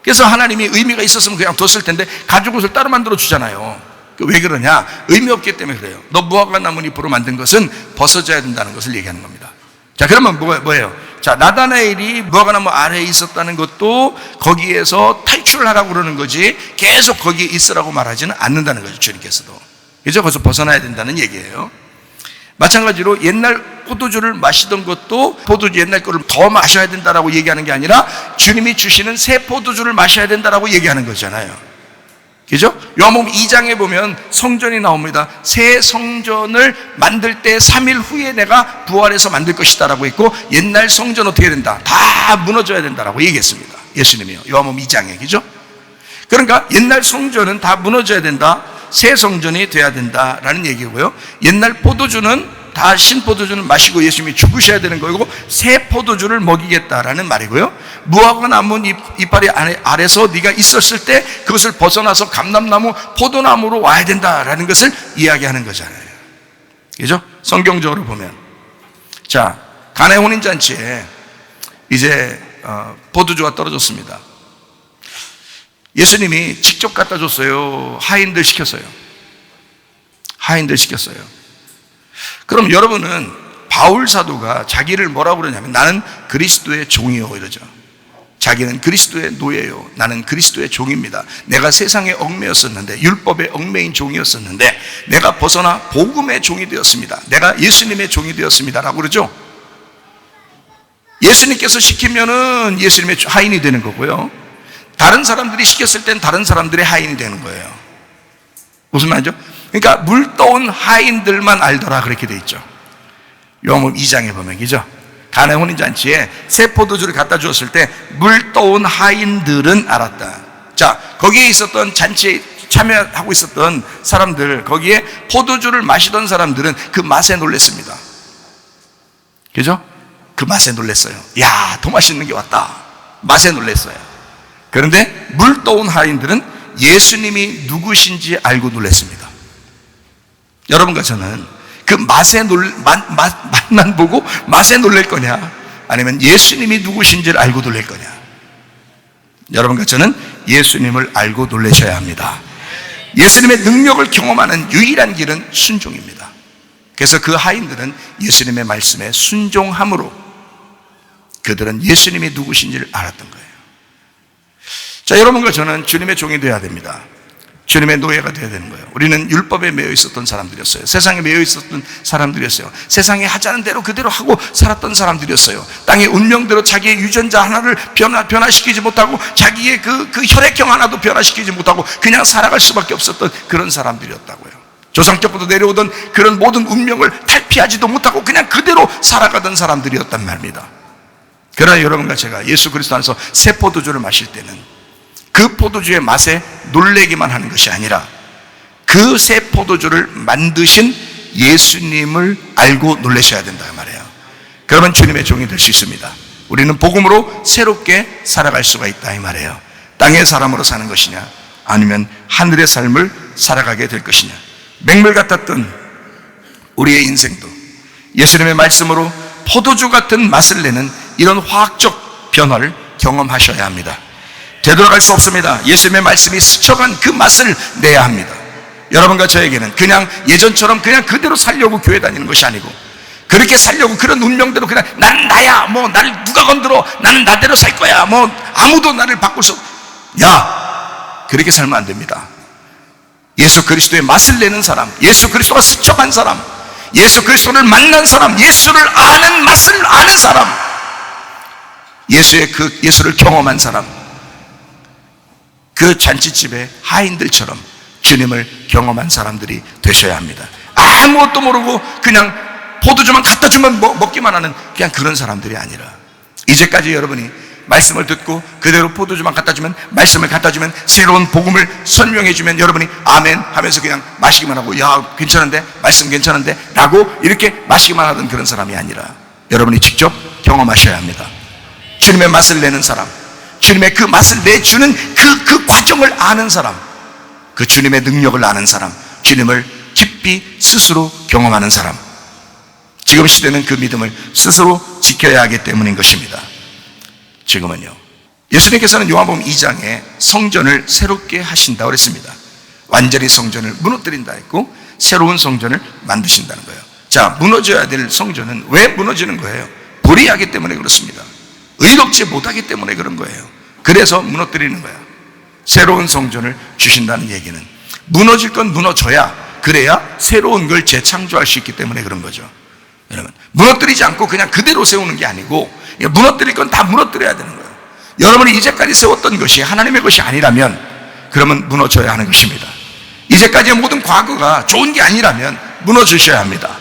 그래서 하나님이 의미가 있었으면 그냥 뒀을 텐데 가죽옷을 따로 만들어 주잖아요. 왜 그러냐? 의미 없기 때문에 그래요. 너 무화과나무 잎으로 만든 것은 벗어져야 된다는 것을 얘기하는 겁니다. 자, 그러면 뭐예요? 자, 나다나엘이 무화과나무 아래에 있었다는 것도 거기에서 탈출을 하라고 그러는 거지, 계속 거기에 있으라고 말하지는 않는다는 거죠, 주님께서도. 그죠? 거기서 벗어나야 된다는 얘기예요. 마찬가지로 옛날 포도주를 마시던 것도 포도주 옛날 거를 더 마셔야 된다라고 얘기하는 게 아니라 주님이 주시는 새 포도주를 마셔야 된다라고 얘기하는 거잖아요. 그죠? 요한복음 2장에 보면 성전이 나옵니다. 새 성전을 만들 때 3일 후에 내가 부활해서 만들 것이다 라고 했고, 옛날 성전 어떻게 된다? 다 무너져야 된다라고 얘기했습니다. 예수님이요. 요한복음 2장에. 그죠? 그러니까 옛날 성전은 다 무너져야 된다. 새 성전이 돼야 된다라는 얘기고요. 옛날 포도주는 다 신포도주는 마시고 예수님이 죽으셔야 되는 거고, 새 포도주를 먹이겠다라는 말이고요. 무화과나무 이파리 아래서 네가 있었을 때 그것을 벗어나서 감람나무, 포도나무로 와야 된다라는 것을 이야기하는 거잖아요. 그죠? 성경적으로 보면. 자, 가나의 혼인잔치에 이제 포도주가 떨어졌습니다. 예수님이 직접 갖다 줬어요? 하인들 시켰어요? 하인들 시켰어요. 그럼 여러분은 바울 사도가 자기를 뭐라고 그러냐면 나는 그리스도의 종이요 이러죠. 자기는 그리스도의 노예요, 나는 그리스도의 종입니다. 내가 세상에 얽매였었는데, 율법의 얽매인 종이었었는데 내가 벗어나 복음의 종이 되었습니다. 내가 예수님의 종이 되었습니다 라고 그러죠. 예수님께서 시키면은 예수님의 하인이 되는 거고요, 다른 사람들이 시켰을 땐 다른 사람들의 하인이 되는 거예요. 무슨 말이죠? 그러니까 물 떠온 하인들만 알더라 그렇게 돼 있죠. 요한복음 2장에 보면, 그죠? 가나의 혼인잔치에 새 포도주를 갖다 주었을 때 물 떠온 하인들은 알았다. 자, 거기에 있었던 잔치에 참여하고 있었던 사람들, 거기에 포도주를 마시던 사람들은 그 맛에 놀랐습니다. 그죠? 그 맛에 놀랐어요. 야, 더 맛있는 게 왔다. 맛에 놀랐어요. 그런데 물 떠온 하인들은 예수님이 누구신지 알고 놀랐습니다. 여러분과 저는 그 맛만 보고 맛에 놀랄 거냐, 아니면 예수님이 누구신지를 알고 놀랄 거냐? 여러분과 저는 예수님을 알고 놀라셔야 합니다. 예수님의 능력을 경험하는 유일한 길은 순종입니다. 그래서 그 하인들은 예수님의 말씀에 순종함으로 그들은 예수님이 누구신지를 알았던 거예요. 자, 여러분과 저는 주님의 종이 되어야 됩니다. 주님의 노예가 되어야 되는 거예요. 우리는 율법에 매여 있었던 사람들이었어요. 세상에 매여 있었던 사람들이었어요. 세상에 하자는 대로 그대로 하고 살았던 사람들이었어요. 땅의 운명대로 자기의 유전자 하나를 변화시키지 못하고, 자기의 그 혈액형 하나도 변화시키지 못하고 그냥 살아갈 수밖에 없었던 그런 사람들이었다고요. 조상적부터 내려오던 그런 모든 운명을 탈피하지도 못하고 그냥 그대로 살아가던 사람들이었단 말입니다. 그러나 여러분과 제가 예수 그리스도 안에서 새 포도주를 마실 때는 그 포도주의 맛에 놀래기만 하는 것이 아니라 그 새 포도주를 만드신 예수님을 알고 놀라셔야 된다 말이에요. 그러면 주님의 종이 될 수 있습니다. 우리는 복음으로 새롭게 살아갈 수가 있다 이 말이에요. 땅의 사람으로 사는 것이냐, 아니면 하늘의 삶을 살아가게 될 것이냐. 맹물 같았던 우리의 인생도 예수님의 말씀으로 포도주 같은 맛을 내는 이런 화학적 변화를 경험하셔야 합니다. 되돌아갈 수 없습니다. 예수님의 말씀이 스쳐간 그 맛을 내야 합니다. 여러분과 저에게는 그냥 예전처럼 그냥 그대로 살려고 교회 다니는 것이 아니고, 그렇게 살려고 그런 운명대로 그냥 난 나야, 뭐 나를 누가 건드려, 나는 나대로 살 거야, 뭐 아무도 나를 바꿀 수, 야, 그렇게 살면 안 됩니다. 예수 그리스도의 맛을 내는 사람, 예수 그리스도가 스쳐간 사람, 예수 그리스도를 만난 사람, 예수를 아는 맛을 아는 사람, 예수를 경험한 사람, 그 잔치집의 하인들처럼 주님을 경험한 사람들이 되셔야 합니다. 아무것도 모르고 그냥 포도주만 갖다 주면 먹기만 하는 그냥 그런 사람들이 아니라, 이제까지 여러분이 말씀을 듣고 그대로 포도주만 갖다 주면, 말씀을 갖다 주면, 새로운 복음을 설명해 주면 여러분이 아멘 하면서 그냥 마시기만 하고, 야 괜찮은데, 말씀 괜찮은데 라고 이렇게 마시기만 하던 그런 사람이 아니라, 여러분이 직접 경험하셔야 합니다. 주님의 맛을 내는 사람, 주님의 그 맛을 내주는 그 과정을 아는 사람, 그 주님의 능력을 아는 사람, 주님을 깊이 스스로 경험하는 사람, 지금 시대는 그 믿음을 스스로 지켜야 하기 때문인 것입니다. 지금은요, 예수님께서는 요한복음 2장에 성전을 새롭게 하신다고 그랬습니다. 완전히 성전을 무너뜨린다 했고 새로운 성전을 만드신다는 거예요. 자, 무너져야 될 성전은 왜 무너지는 거예요? 불의하기 때문에 그렇습니다. 의롭지 못하기 때문에 그런 거예요. 그래서 무너뜨리는 거야. 새로운 성전을 주신다는 얘기는 무너질 건 무너져야, 그래야 새로운 걸 재창조할 수 있기 때문에 그런 거죠. 여러분, 무너뜨리지 않고 그냥 그대로 세우는 게 아니고, 무너뜨릴 건 다 무너뜨려야 되는 거예요. 여러분이 이제까지 세웠던 것이 하나님의 것이 아니라면 그러면 무너져야 하는 것입니다. 이제까지의 모든 과거가 좋은 게 아니라면 무너지셔야 합니다.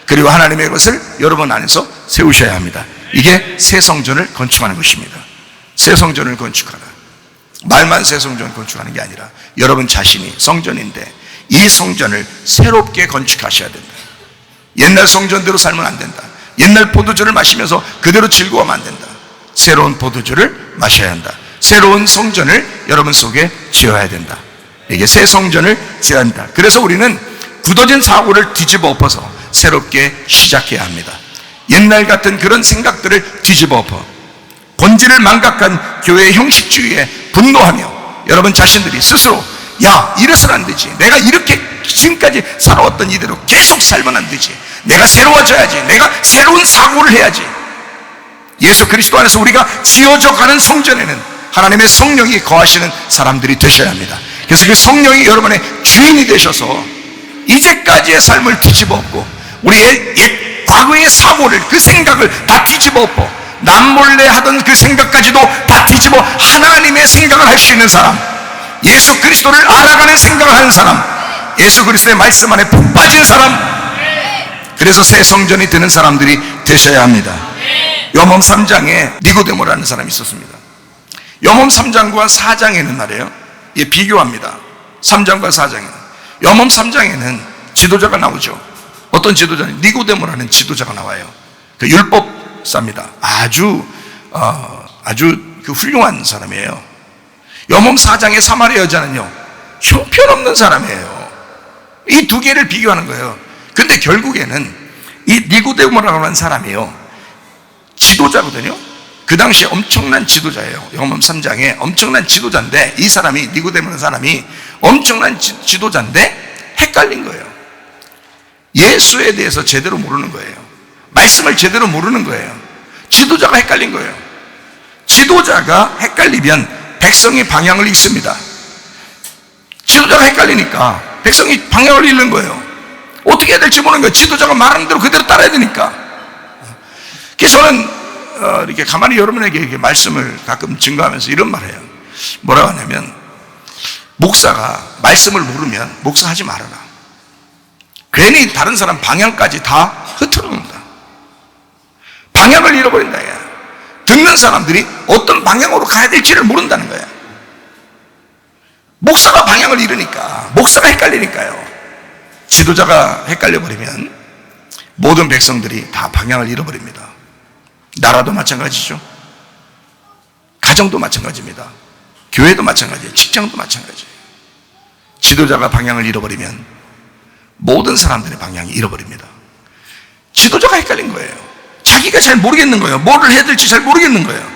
그리고 하나님의 것을 여러분 안에서 세우셔야 합니다. 이게 새 성전을 건축하는 것입니다. 새 성전을 건축하라. 말만 새 성전을 건축하는 게 아니라 여러분 자신이 성전인데 이 성전을 새롭게 건축하셔야 된다. 옛날 성전대로 살면 안 된다. 옛날 포도주를 마시면서 그대로 즐거워하면 안 된다. 새로운 포도주를 마셔야 한다. 새로운 성전을 여러분 속에 지어야 된다. 이게 새 성전을 지어야 한다. 그래서 우리는 굳어진 사고를 뒤집어 엎어서 새롭게 시작해야 합니다. 옛날 같은 그런 생각들을 뒤집어 엎어 본질을 망각한 교회의 형식주의에 분노하며 여러분 자신들이 스스로, 야, 이래서는 안 되지, 내가 이렇게 지금까지 살아왔던 이대로 계속 살면 안 되지, 내가 새로워져야지, 내가 새로운 사고를 해야지, 예수 그리스도 안에서 우리가 지어져 가는 성전에는 하나님의 성령이 거하시는 사람들이 되셔야 합니다. 그래서 그 성령이 여러분의 주인이 되셔서 이제까지의 삶을 뒤집어 엎고 우리의 옛 과거의 사고를, 그 생각을 다 뒤집어 엎고 남몰래 하던 그 생각까지도 다 뒤집어 하나님의 생각을 할 수 있는 사람, 예수 그리스도를 알아가는 생각을 하는 사람, 예수 그리스도의 말씀 안에 푹 빠진 사람, 그래서 새 성전이 되는 사람들이 되셔야 합니다. 요한복음 3장에 니고데모라는 사람이 있었습니다. 요한복음 3장과 4장에는 말이에요, 비교합니다. 3장과 4장에는, 요한복음 3장에는 지도자가 나오죠. 어떤 지도자? 니고데모라는 지도자가 나와요. 그 율법사입니다. 아주 그 훌륭한 사람이에요. 요한복음 4장의 사마리아 여자는요, 형편없는 사람이에요. 이 두 개를 비교하는 거예요. 근데 결국에는 이 니고데모라고 하는 사람이요, 지도자거든요. 그 당시에 엄청난 지도자예요. 요한복음 3장에 엄청난 지도자인데, 이 사람이, 니고데모라는 사람이 엄청난 지도자인데 헷갈린 거예요. 예수에 대해서 제대로 모르는 거예요. 말씀을 제대로 모르는 거예요. 지도자가 헷갈린 거예요. 지도자가 헷갈리면 백성이 방향을 잃습니다. 지도자가 헷갈리니까 백성이 방향을 잃는 거예요. 어떻게 해야 될지 모르는 거예요. 지도자가 말하는 대로 그대로 따라야 되니까. 그래서 저는 이렇게 가만히 여러분에게 이렇게 말씀을 가끔 증거하면서 이런 말을 해요. 뭐라고 하냐면, 목사가 말씀을 모르면 목사하지 말아라. 괜히 다른 사람 방향까지 다 흐트러놓는다. 방향을 잃어버린다. 듣는 사람들이 어떤 방향으로 가야 될지를 모른다는 거야. 목사가 방향을 잃으니까, 목사가 헷갈리니까요. 지도자가 헷갈려버리면 모든 백성들이 다 방향을 잃어버립니다. 나라도 마찬가지죠. 가정도 마찬가지입니다. 교회도 마찬가지예요. 직장도 마찬가지예요. 지도자가 방향을 잃어버리면 모든 사람들의 방향이 잃어버립니다. 지도자가 헷갈린 거예요. 자기가 잘 모르겠는 거예요. 뭐를 해야 될지 잘 모르겠는 거예요.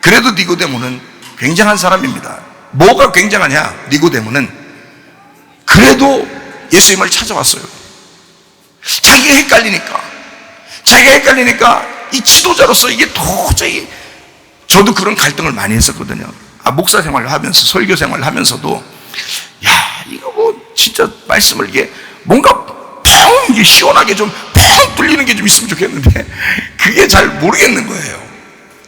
그래도 니고데모는 굉장한 사람입니다. 뭐가 굉장하냐? 니고데모는 그래도 예수님을 찾아왔어요. 자기가 헷갈리니까 이 지도자로서 이게 도저히, 저도 그런 갈등을 많이 했었거든요. 목사 생활을 하면서, 설교 생활을 하면서도, 이거 뭐 진짜 말씀을 이게 뭔가 이게 시원하게 좀 펑 뚫리는 게 좀 있으면 좋겠는데 그게 잘 모르겠는 거예요.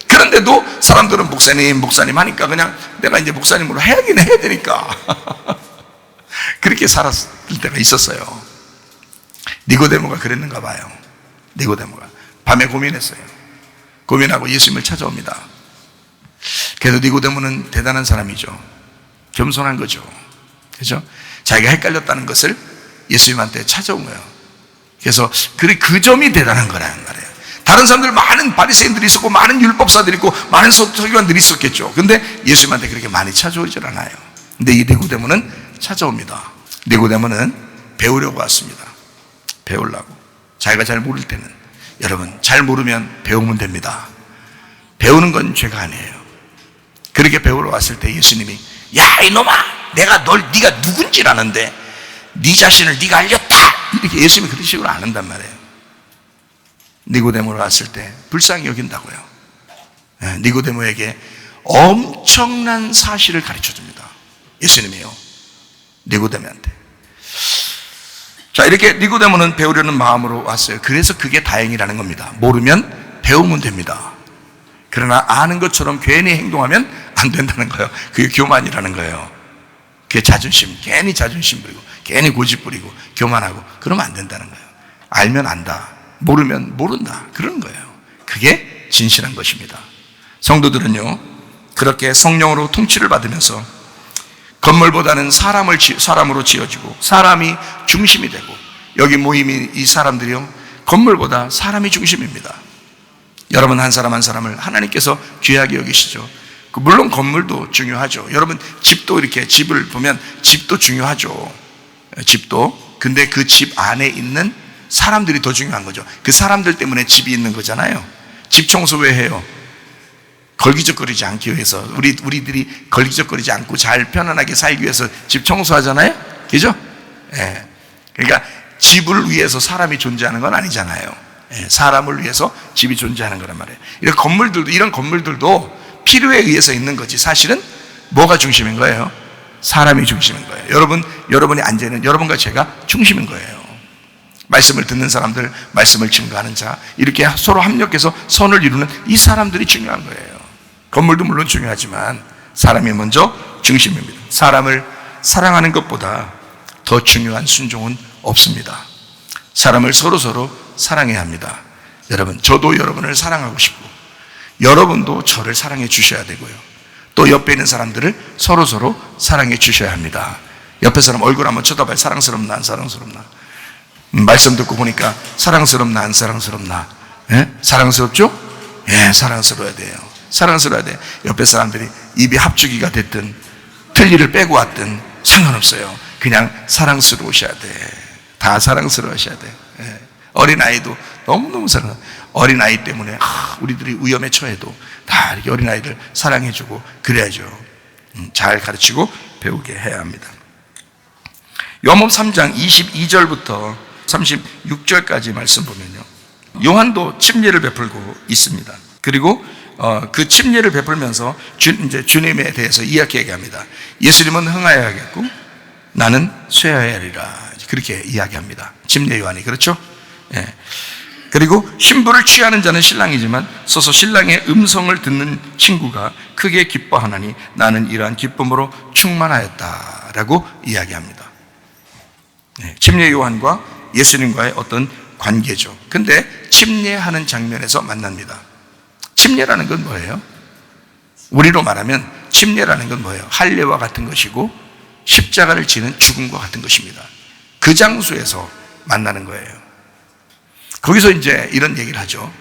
그런데도 사람들은 목사님 하니까 그냥 내가 이제 목사님으로 해야 되니까 그렇게 살았을 때가 있었어요. 니고데모가 그랬는가 봐요. 니고데모가 밤에 고민했어요. 고민하고 예수님을 찾아옵니다. 그래도 니고데모는 대단한 사람이죠. 겸손한 거죠. 그죠? 자기가 헷갈렸다는 것을 예수님한테 찾아온 거예요. 그래서 그 점이 대단한 거라는 말이에요. 다른 사람들, 많은 바리새인들이 있었고 많은 율법사들이 있고 많은 서기관들이 있었겠죠. 근데 예수님한테 그렇게 많이 찾아오질 않아요. 근데 이 니고데모는 찾아옵니다. 니고데모는 배우려고 왔습니다. 배우려고. 자기가 잘 모를 때는, 여러분, 잘 모르면 배우면 됩니다. 배우는 건 죄가 아니에요. 그렇게 배우러 왔을 때 예수님이, 야 이놈아, 내가 네가 누군지 아는데 네 자신을 네가 알렸다, 이렇게 예수님이 그런 식으로 안 한단 말이에요. 니고데모로 왔을 때 불쌍히 여긴다고요. 니고데모에게 엄청난 사실을 가르쳐 줍니다. 예수님이요, 니고데모한테. 자, 이렇게 니고데모는 배우려는 마음으로 왔어요. 그래서 그게 다행이라는 겁니다. 모르면 배우면 됩니다. 그러나 아는 것처럼 괜히 행동하면 안 된다는 거예요. 그게 교만이라는 거예요. 그게 자존심, 괜히 자존심 부리고 괜히 고집 부리고 교만하고 그러면 안 된다는 거예요. 알면 안다, 모르면 모른다, 그러는 거예요. 그게 진실한 것입니다. 성도들은요, 그렇게 성령으로 통치를 받으면서 건물보다는 사람으로 지어지고 사람이 중심이 되고, 여기 모임이 이 사람들이요, 건물보다 사람이 중심입니다. 여러분 한 사람 한 사람을 하나님께서 귀하게 여기시죠. 물론 건물도 중요하죠. 여러분 집도, 이렇게 집을 보면 집도 중요하죠. 집도. 근데 그 집 안에 있는 사람들이 더 중요한 거죠. 그 사람들 때문에 집이 있는 거잖아요. 집 청소 왜 해요? 걸기적거리지 않기 위해서. 우리들이 걸기적거리지 않고 잘 편안하게 살기 위해서 집 청소하잖아요. 그죠? 예. 그러니까 집을 위해서 사람이 존재하는 건 아니잖아요. 사람을 위해서 집이 존재하는 거란 말이에요. 이런 건물들도 필요에 의해서 있는 거지, 사실은 뭐가 중심인 거예요? 사람이 중심인 거예요. 여러분이 앉아있는 여러분과 제가 중심인 거예요. 말씀을 듣는 사람들, 말씀을 증거하는 자, 이렇게 서로 합력해서 선을 이루는 이 사람들이 중요한 거예요. 건물도 물론 중요하지만 사람이 먼저 중심입니다. 사람을 사랑하는 것보다 더 중요한 순종은 없습니다. 사람을 서로 사랑해야 합니다. 여러분, 저도 여러분을 사랑하고 싶고 여러분도 저를 사랑해 주셔야 되고요. 또 옆에 있는 사람들을 서로 사랑해 주셔야 합니다. 옆에 사람 얼굴 한번 쳐다봐요. 사랑스럽나 안 사랑스럽나? 말씀 듣고 보니까 사랑스럽나 안 사랑스럽나? 사랑스럽죠? 사랑스러워야 돼요. 사랑스러워야 돼요. 옆에 사람들이 입이 합주기가 됐든 틀니를 빼고 왔든 상관없어요. 그냥 사랑스러우셔야 돼. 다 사랑스러우셔야 돼. 어린아이도 너무너무 사랑해요. 어린아이 때문에 우리들이 위험에 처해도 다 이렇게 어린아이들 사랑해주고 그래야죠. 잘 가르치고 배우게 해야 합니다. 요한복음 3장 22절부터 36절까지 말씀 보면요, 요한도 침례를 베풀고 있습니다. 그리고 그 침례를 베풀면서 이제 주님에 대해서 이렇게 얘기합니다. 예수님은 흥하여야겠고 나는 쇠하여야 하리라, 그렇게 이야기합니다. 침례 요한이, 그렇죠? 그리고 신부를 취하는 자는 신랑이지만 서서 신랑의 음성을 듣는 친구가 크게 기뻐하나니 나는 이러한 기쁨으로 충만하였다라고 이야기합니다. 침례 요한과 예수님과의 어떤 관계죠. 근데 침례하는 장면에서 만납니다. 침례라는 건 뭐예요? 우리로 말하면 침례라는 건 뭐예요? 할례와 같은 것이고 십자가를 지는 죽음과 같은 것입니다. 그 장소에서 만나는 거예요. 거기서 이제 이런 얘기를 하죠.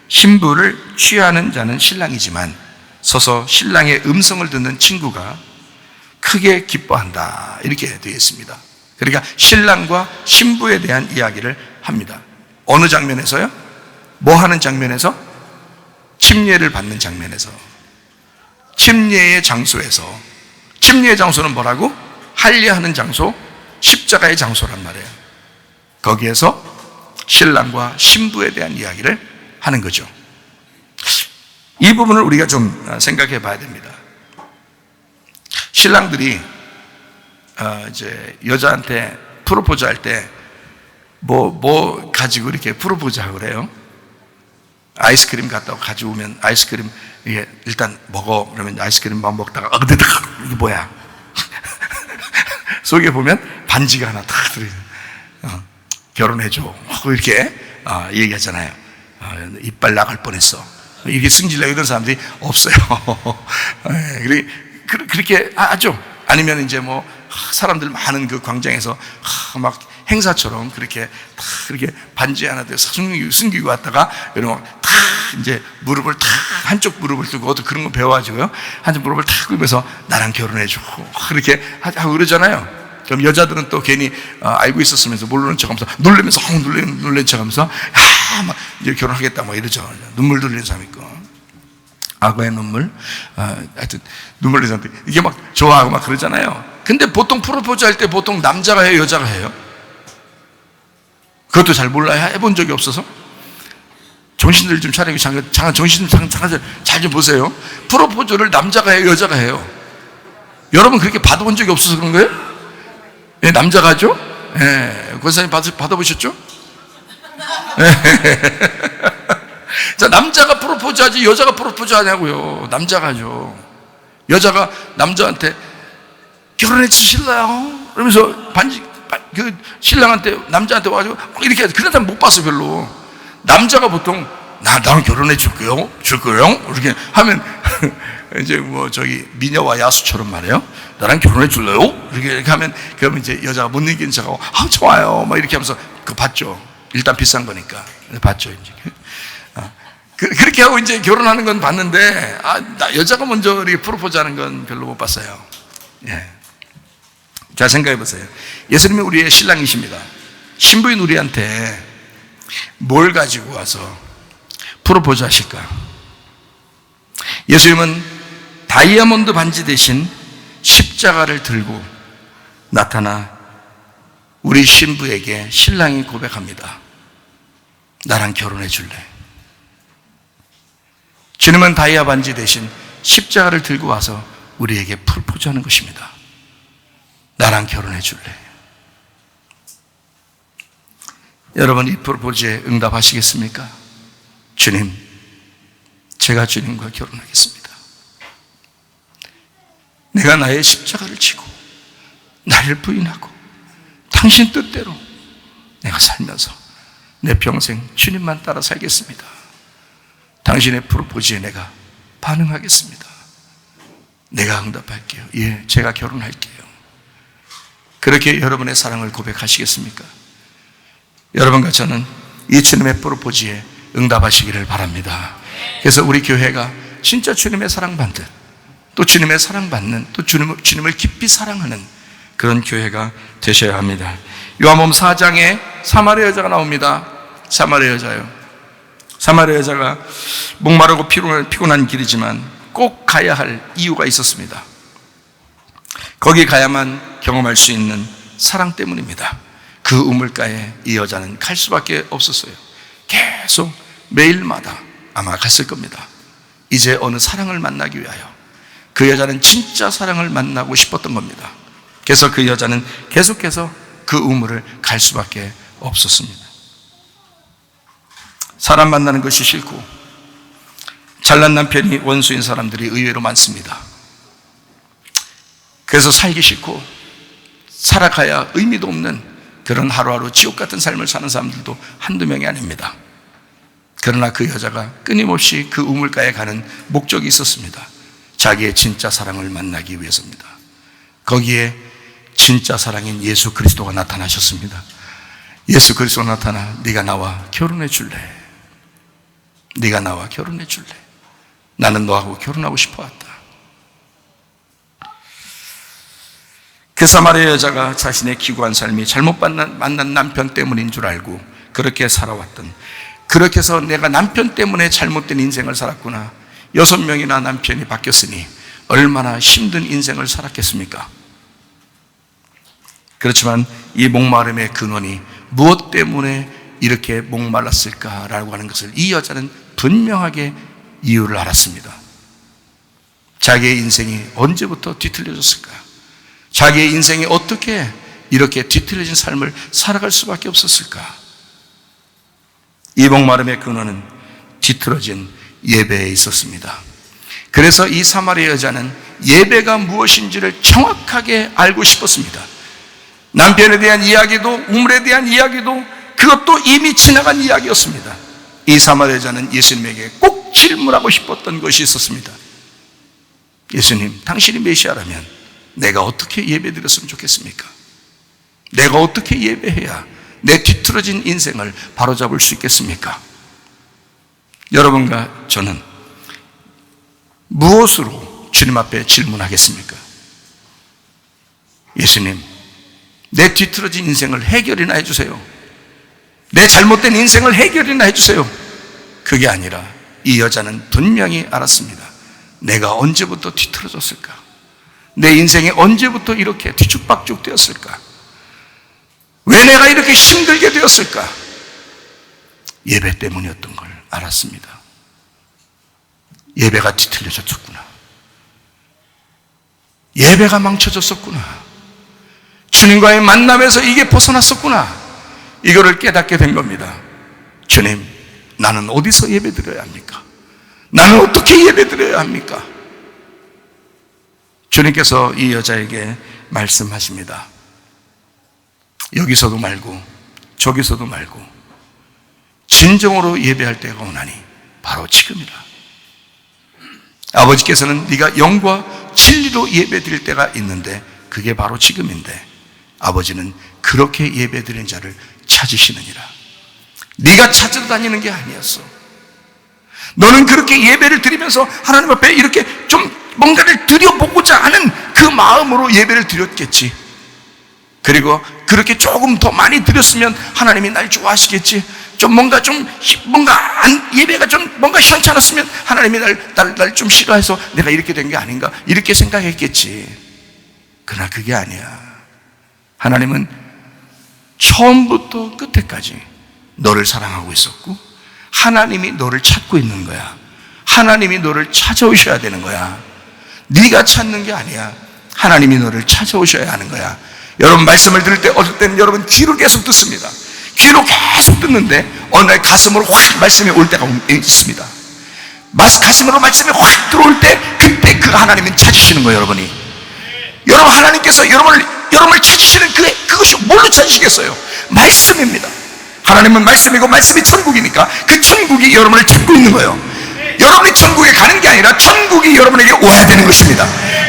신부를 취하는 자는 신랑이지만 서서 신랑의 음성을 듣는 친구가 크게 기뻐한다, 이렇게 되어 있습니다. 그러니까 신랑과 신부에 대한 이야기를 합니다. 어느 장면에서요? 뭐 하는 장면에서? 침례를 받는 장면에서. 침례의 장소에서. 침례의 장소는 뭐라고? 할례하는 장소, 십자가의 장소란 말이에요. 거기에서 신랑과 신부에 대한 이야기를 하는 거죠. 이 부분을 우리가 좀 생각해 봐야 됩니다. 신랑들이 이제 여자한테 프로포즈 할 때 뭐 가지고 이렇게 프로포즈 하고 그래요? 아이스크림 갖다가 가져오면 아이스크림 이게 일단 먹어, 그러면 아이스크림 막 먹다가 이게 뭐야? 속에 보면 반지가 하나 탁 들어있는, 결혼해줘 이렇게 얘기하잖아요. 이빨 나갈 뻔했어, 이렇게 승질내고 이런 사람들이 없어요. 그렇게 하죠. 아니면 이제 뭐 사람들 많은 그 광장에서 막 행사처럼 그렇게 반지 하나 숨기고 왔다가 이러면 탁 이제 무릎을 탁 한쪽 무릎을 뜨고, 어떤 그런 거 배워가지고요, 한쪽 무릎을 탁 꿇으면서 나랑 결혼해주고 그렇게 하고 그러잖아요. 그럼 여자들은 또 괜히 알고 있었으면서 모르는 척하면서 놀래면서 놀란 척하면서 막 이제 결혼하겠다 막 이러죠. 눈물 흘리는 사람 있고, 악어의 눈물, 하여튼 눈물 흘리는 사람들 이게 막 좋아하고 막 그러잖아요. 근데 보통 프로포즈 할 때 보통 남자가 해요, 여자가 해요? 그것도 잘 몰라요. 해본 적이 없어서. 정신들 좀 차리고 잠깐 정신 잘 좀 보세요. 프로포즈를 남자가 해요, 여자가 해요? 여러분 그렇게 받아본 적이 없어서 그런 거예요? 예, 남자가 하죠? 예, 권사님 받아보셨죠? 예. 자, 남자가 프로포즈 하지 여자가 프로포즈 하냐고요. 남자가 하죠. 여자가 남자한테 결혼해 주실래요? 그러면서 그 신랑한테, 남자한테 와가지고 이렇게 하지. 그런 사람 못 봤어, 별로. 남자가 보통 나랑 결혼해 줄 거요? 이렇게 하면 이제 뭐 미녀와 야수처럼 말이에요. 나랑 결혼해 줄래요? 이렇게 하면, 그러면 이제 여자가 못 이기는 척하고 좋아요 막 이렇게 하면서 그거 받죠. 일단 비싼 거니까 받죠. 이제 그렇게 하고 이제 결혼하는 건 봤는데, 여자가 먼저 이렇게 프로포즈 하는 건 별로 못 봤어요. 예. 자, 생각해 보세요. 예수님이 우리의 신랑이십니다. 신부인 우리한테 뭘 가지고 와서 프로포즈 하실까? 예수님은 다이아몬드 반지 대신 십자가를 들고 나타나 우리 신부에게 신랑이 고백합니다. 나랑 결혼해 줄래? 주님은 다이아 반지 대신 십자가를 들고 와서 우리에게 프로포즈하는 것입니다. 나랑 결혼해 줄래? 여러분, 이 프로포즈에 응답하시겠습니까? 주님, 제가 주님과 결혼하겠습니다. 내가 나의 십자가를 지고 나를 부인하고 당신 뜻대로 내가 살면서 내 평생 주님만 따라 살겠습니다. 당신의 프로포즈에 내가 반응하겠습니다. 내가 응답할게요. 예, 제가 결혼할게요. 그렇게 여러분의 사랑을 고백하시겠습니까? 여러분과 저는 이 주님의 프로포즈에 응답하시기를 바랍니다. 그래서 우리 교회가 진짜 주님의 사랑받는, 또 주님의 사랑받는, 또 주님을 깊이 사랑하는 그런 교회가 되셔야 합니다. 요한복음 4장에 사마리아 여자가 나옵니다. 사마리아 여자요. 사마리아 여자가 목마르고 피곤한 길이지만 꼭 가야 할 이유가 있었습니다. 거기 가야만 경험할 수 있는 사랑 때문입니다. 그 우물가에 이 여자는 갈 수밖에 없었어요. 계속 매일마다 아마 갔을 겁니다. 이제 어느 사랑을 만나기 위하여 그 여자는 진짜 사랑을 만나고 싶었던 겁니다. 그래서 그 여자는 계속해서 그 우물을 갈 수밖에 없었습니다. 사람 만나는 것이 싫고 잘난 남편이 원수인 사람들이 의외로 많습니다. 그래서 살기 싫고 살아가야 의미도 없는 그런 하루하루 지옥 같은 삶을 사는 사람들도 한두 명이 아닙니다. 그러나 그 여자가 끊임없이 그 우물가에 가는 목적이 있었습니다. 자기의 진짜 사랑을 만나기 위해서입니다. 거기에 진짜 사랑인 예수 그리스도가 나타나셨습니다. 예수 그리스도가 나타나 네가 나와 결혼해 줄래? 네가 나와 결혼해 줄래? 나는 너하고 결혼하고 싶어 왔다. 그 사마리아 여자가 자신의 기구한 삶이 잘못 만난 남편 때문인 줄 알고 그렇게 살아왔던, 그렇게 해서 내가 남편 때문에 잘못된 인생을 살았구나, 6명이나 남편이 바뀌었으니 얼마나 힘든 인생을 살았겠습니까? 그렇지만 이 목마름의 근원이 무엇 때문에 이렇게 목말랐을까라고 하는 것을 이 여자는 분명하게 이유를 알았습니다. 자기의 인생이 언제부터 뒤틀려졌을까? 자기의 인생이 어떻게 이렇게 뒤틀려진 삶을 살아갈 수밖에 없었을까? 이 목마름의 근원은 뒤틀어진 예배에 있었습니다. 그래서 이 사마리아 여자는 예배가 무엇인지를 정확하게 알고 싶었습니다. 남편에 대한 이야기도, 우물에 대한 이야기도, 그것도 이미 지나간 이야기였습니다. 이 사마리아 여자는 예수님에게 꼭 질문하고 싶었던 것이 있었습니다. 예수님, 당신이 메시아라면 내가 어떻게 예배드렸으면 좋겠습니까? 내가 어떻게 예배해야 내 뒤틀어진 인생을 바로잡을 수 있겠습니까? 여러분과 저는 무엇으로 주님 앞에 질문하겠습니까? 예수님, 내 뒤틀어진 인생을 해결이나 해주세요. 내 잘못된 인생을 해결이나 해주세요. 그게 아니라 이 여자는 분명히 알았습니다. 내가 언제부터 뒤틀어졌을까? 내 인생이 언제부터 이렇게 뒤죽박죽 되었을까? 왜 내가 이렇게 힘들게 되었을까? 예배 때문이었던 걸 알았습니다. 예배가 뒤틀려졌구나. 예배가 망쳐졌었구나. 주님과의 만남에서 이게 벗어났었구나. 이거를 깨닫게 된 겁니다. 주님, 나는 어디서 예배 드려야 합니까? 나는 어떻게 예배 드려야 합니까? 주님께서 이 여자에게 말씀하십니다. 여기서도 말고 저기서도 말고 진정으로 예배할 때가 오나니 바로 지금이라. 아버지께서는 네가 영과 진리로 예배 드릴 때가 있는데 그게 바로 지금인데 아버지는 그렇게 예배 드리는 자를 찾으시느니라. 네가 찾아다니는 게 아니었어. 너는 그렇게 예배를 드리면서 하나님 앞에 이렇게 좀 뭔가를 드려보고자 하는 그 마음으로 예배를 드렸겠지. 그리고 그렇게 조금 더 많이 드렸으면 하나님이 날 좋아하시겠지. 예배가 좀 뭔가 시원찮았으면 하나님이 날 좀 싫어해서 내가 이렇게 된 게 아닌가, 이렇게 생각했겠지. 그러나 그게 아니야. 하나님은 처음부터 끝에까지 너를 사랑하고 있었고 하나님이 너를 찾고 있는 거야. 하나님이 너를 찾아오셔야 되는 거야. 네가 찾는 게 아니야. 하나님이 너를 찾아오셔야 하는 거야. 여러분 말씀을 들을 때 어떨 때는 여러분 귀로 계속 듣습니다. 귀로 계속 듣는데 어느 날 가슴으로 확 말씀이 올 때가 있습니다. 가슴으로 말씀이 확 들어올 때 그때 그 하나님은 찾으시는 거예요. 여러분 하나님께서 여러분을 찾으시는 그것이 뭘로 찾으시겠어요? 말씀입니다. 하나님은 말씀이고 말씀이 천국이니까 그 천국이 여러분을 찾고 있는 거예요. 여러분이 천국에 가는 게 아니라 천국이 여러분에게 와야 되는 것입니다.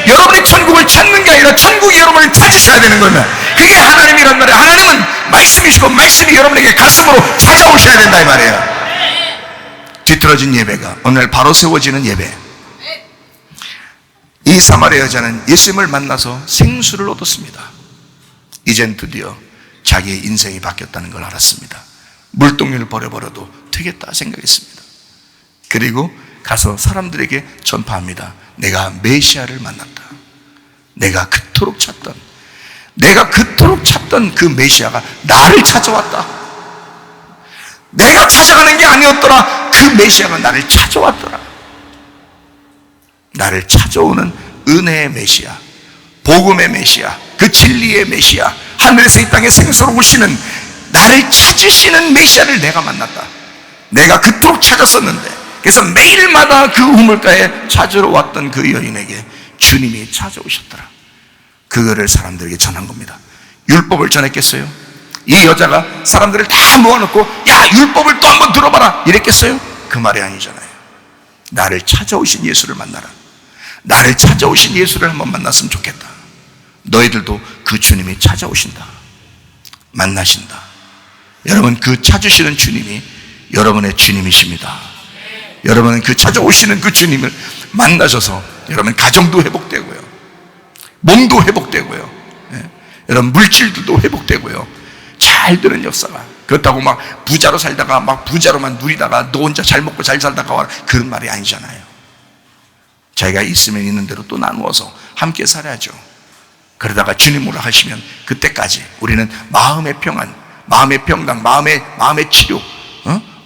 여러분이 천국을 찾는 게 아니라 천국이 여러분을 찾으셔야 되는 겁니다. 그게 하나님이란 말이에요. 하나님은 말씀이시고 말씀이 여러분에게 가슴으로 찾아오셔야 된다 이 말이에요. 뒤틀어진 예배가 오늘 바로 세워지는 예배. 이 사마리아 여자는 예수님을 만나서 생수를 얻었습니다. 이젠 드디어 자기의 인생이 바뀌었다는 걸 알았습니다. 물동이를 버려버려도 되겠다 생각했습니다. 그리고 가서 사람들에게 전파합니다. 내가 메시아를 만났다. 내가 그토록 찾던 그 메시아가 나를 찾아왔다. 내가 찾아가는 게 아니었더라. 그 메시아가 나를 찾아왔더라. 나를 찾아오는 은혜의 메시아, 복음의 메시아, 그 진리의 메시아, 하늘에서 이 땅에 생수로 오시는 나를 찾으시는 메시아를 내가 만났다. 내가 그토록 찾았었는데, 그래서 매일마다 그 우물가에 찾으러 왔던 그 여인에게 주님이 찾아오셨더라. 그거를 사람들에게 전한 겁니다. 율법을 전했겠어요? 이 여자가 사람들을 다 모아놓고 야 율법을 또 한번 들어봐라 이랬겠어요? 그 말이 아니잖아요. 나를 찾아오신 예수를 만나라. 나를 찾아오신 예수를 한번 만났으면 좋겠다. 너희들도 그 주님이 찾아오신다. 만나신다. 여러분 그 찾으시는 주님이 여러분의 주님이십니다. 여러분은 그 찾아오시는 그 주님을 만나셔서 여러분 가정도 회복되고요, 몸도 회복되고요, 여러분 물질들도 회복되고요, 잘 되는 역사가. 그렇다고 막 부자로 살다가 막 부자로만 누리다가 너 혼자 잘 먹고 잘 살다가 와, 그런 말이 아니잖아요. 자기가 있으면 있는 대로 또 나누어서 함께 살아야죠. 그러다가 주님으로 하시면 그때까지 우리는 마음의 평안, 마음의 평강, 마음의 치료,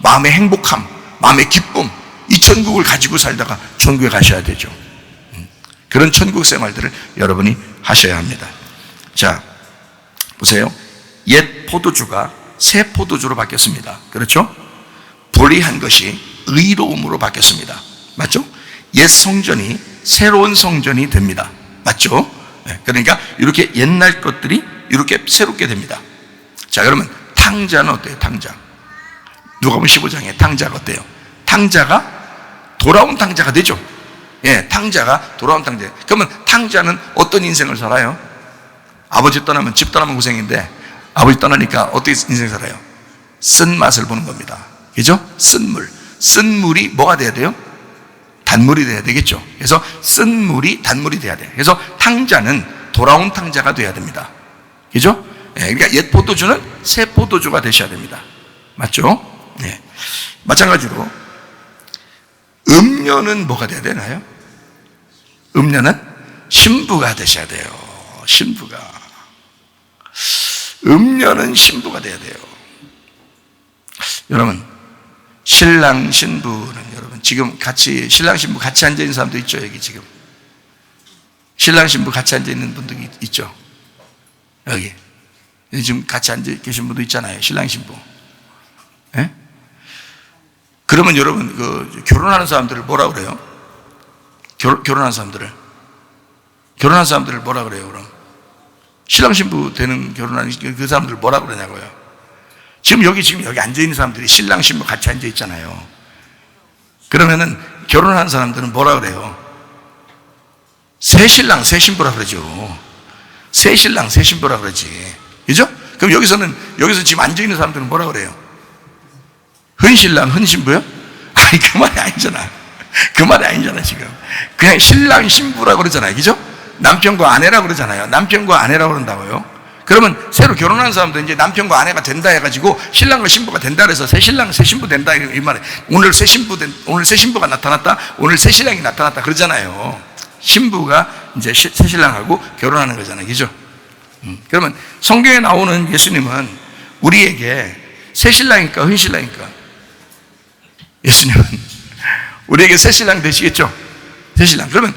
마음의 행복함, 마음의 기쁨, 이 천국을 가지고 살다가 천국에 가셔야 되죠. 그런 천국 생활들을 여러분이 하셔야 합니다. 자, 보세요. 옛 포도주가 새 포도주로 바뀌었습니다. 그렇죠? 불의한 것이 의로움으로 바뀌었습니다. 맞죠? 옛 성전이 새로운 성전이 됩니다. 맞죠? 그러니까 이렇게 옛날 것들이 이렇게 새롭게 됩니다. 자, 그러면 탕자는 어때요? 탕자. 누가복음 15장에 탕자가 어때요? 탕자가 돌아온 탕자가 되죠. 예, 탕자가 돌아온 탕자. 그러면 탕자는 어떤 인생을 살아요? 아버지 떠나면 집 떠나면 고생인데 아버지 떠나니까 어떻게 인생 살아요? 쓴맛을 보는 겁니다. 그죠? 쓴물. 쓴물이 뭐가 돼야 돼요? 단물이 돼야 되겠죠. 그래서 쓴물이 단물이 돼야 돼요. 그래서 탕자는 돌아온 탕자가 돼야 됩니다. 그죠? 예, 그러니까 옛 포도주는 새 포도주가 되셔야 됩니다. 맞죠? 네. 마찬가지로 음료는 뭐가 돼야 되나요? 음료는 신부가 되셔야 돼요. 신부가. 음료는 신부가 돼야 돼요. 여러분, 신랑 신부는 여러분 지금 같이 신랑 신부 같이 앉아 있는 사람도 있죠. 여기 지금 신랑 신부 같이 앉아 있는 분도 있죠. 여기 지금 같이 앉아 계신 분도 있잖아요. 신랑 신부. 예? 그러면 여러분 그 결혼하는 사람들을 뭐라 그래요? 결혼한 사람들을 뭐라 그래요? 그럼 신랑 신부 되는 결혼하는 그 사람들을 뭐라 그러냐고요? 지금 여기 앉아 있는 사람들이 신랑 신부 같이 앉아 있잖아요. 그러면은 결혼한 사람들은 뭐라 그래요? 새 신랑 새 신부라 그러죠. 새 신랑 새 신부라 그러지. 그죠? 그럼 여기서 지금 앉아 있는 사람들은 뭐라 그래요? 흔신랑 흔신부요? 아니 그 말이 아니잖아. 그 말이 아니잖아. 지금 그냥 신랑 신부라고 그러잖아요. 그죠? 남편과 아내라고 그러잖아요. 남편과 아내라고 그런다고요. 그러면 새로 결혼한 사람도 이제 남편과 아내가 된다 해가지고 신랑과 신부가 된다 그래서 새 신랑 새 신부 된다 이 말에 오늘 새 신부가 나타났다, 오늘 새 신랑이 나타났다 그러잖아요. 신부가 이제 새 신랑하고 결혼하는 거잖아요. 그죠? 그러면 성경에 나오는 예수님은 우리에게 새 신랑입니까? 은 신랑입니까? 예수님은 우리에게 새 신랑 되시겠죠? 새 신랑. 그러면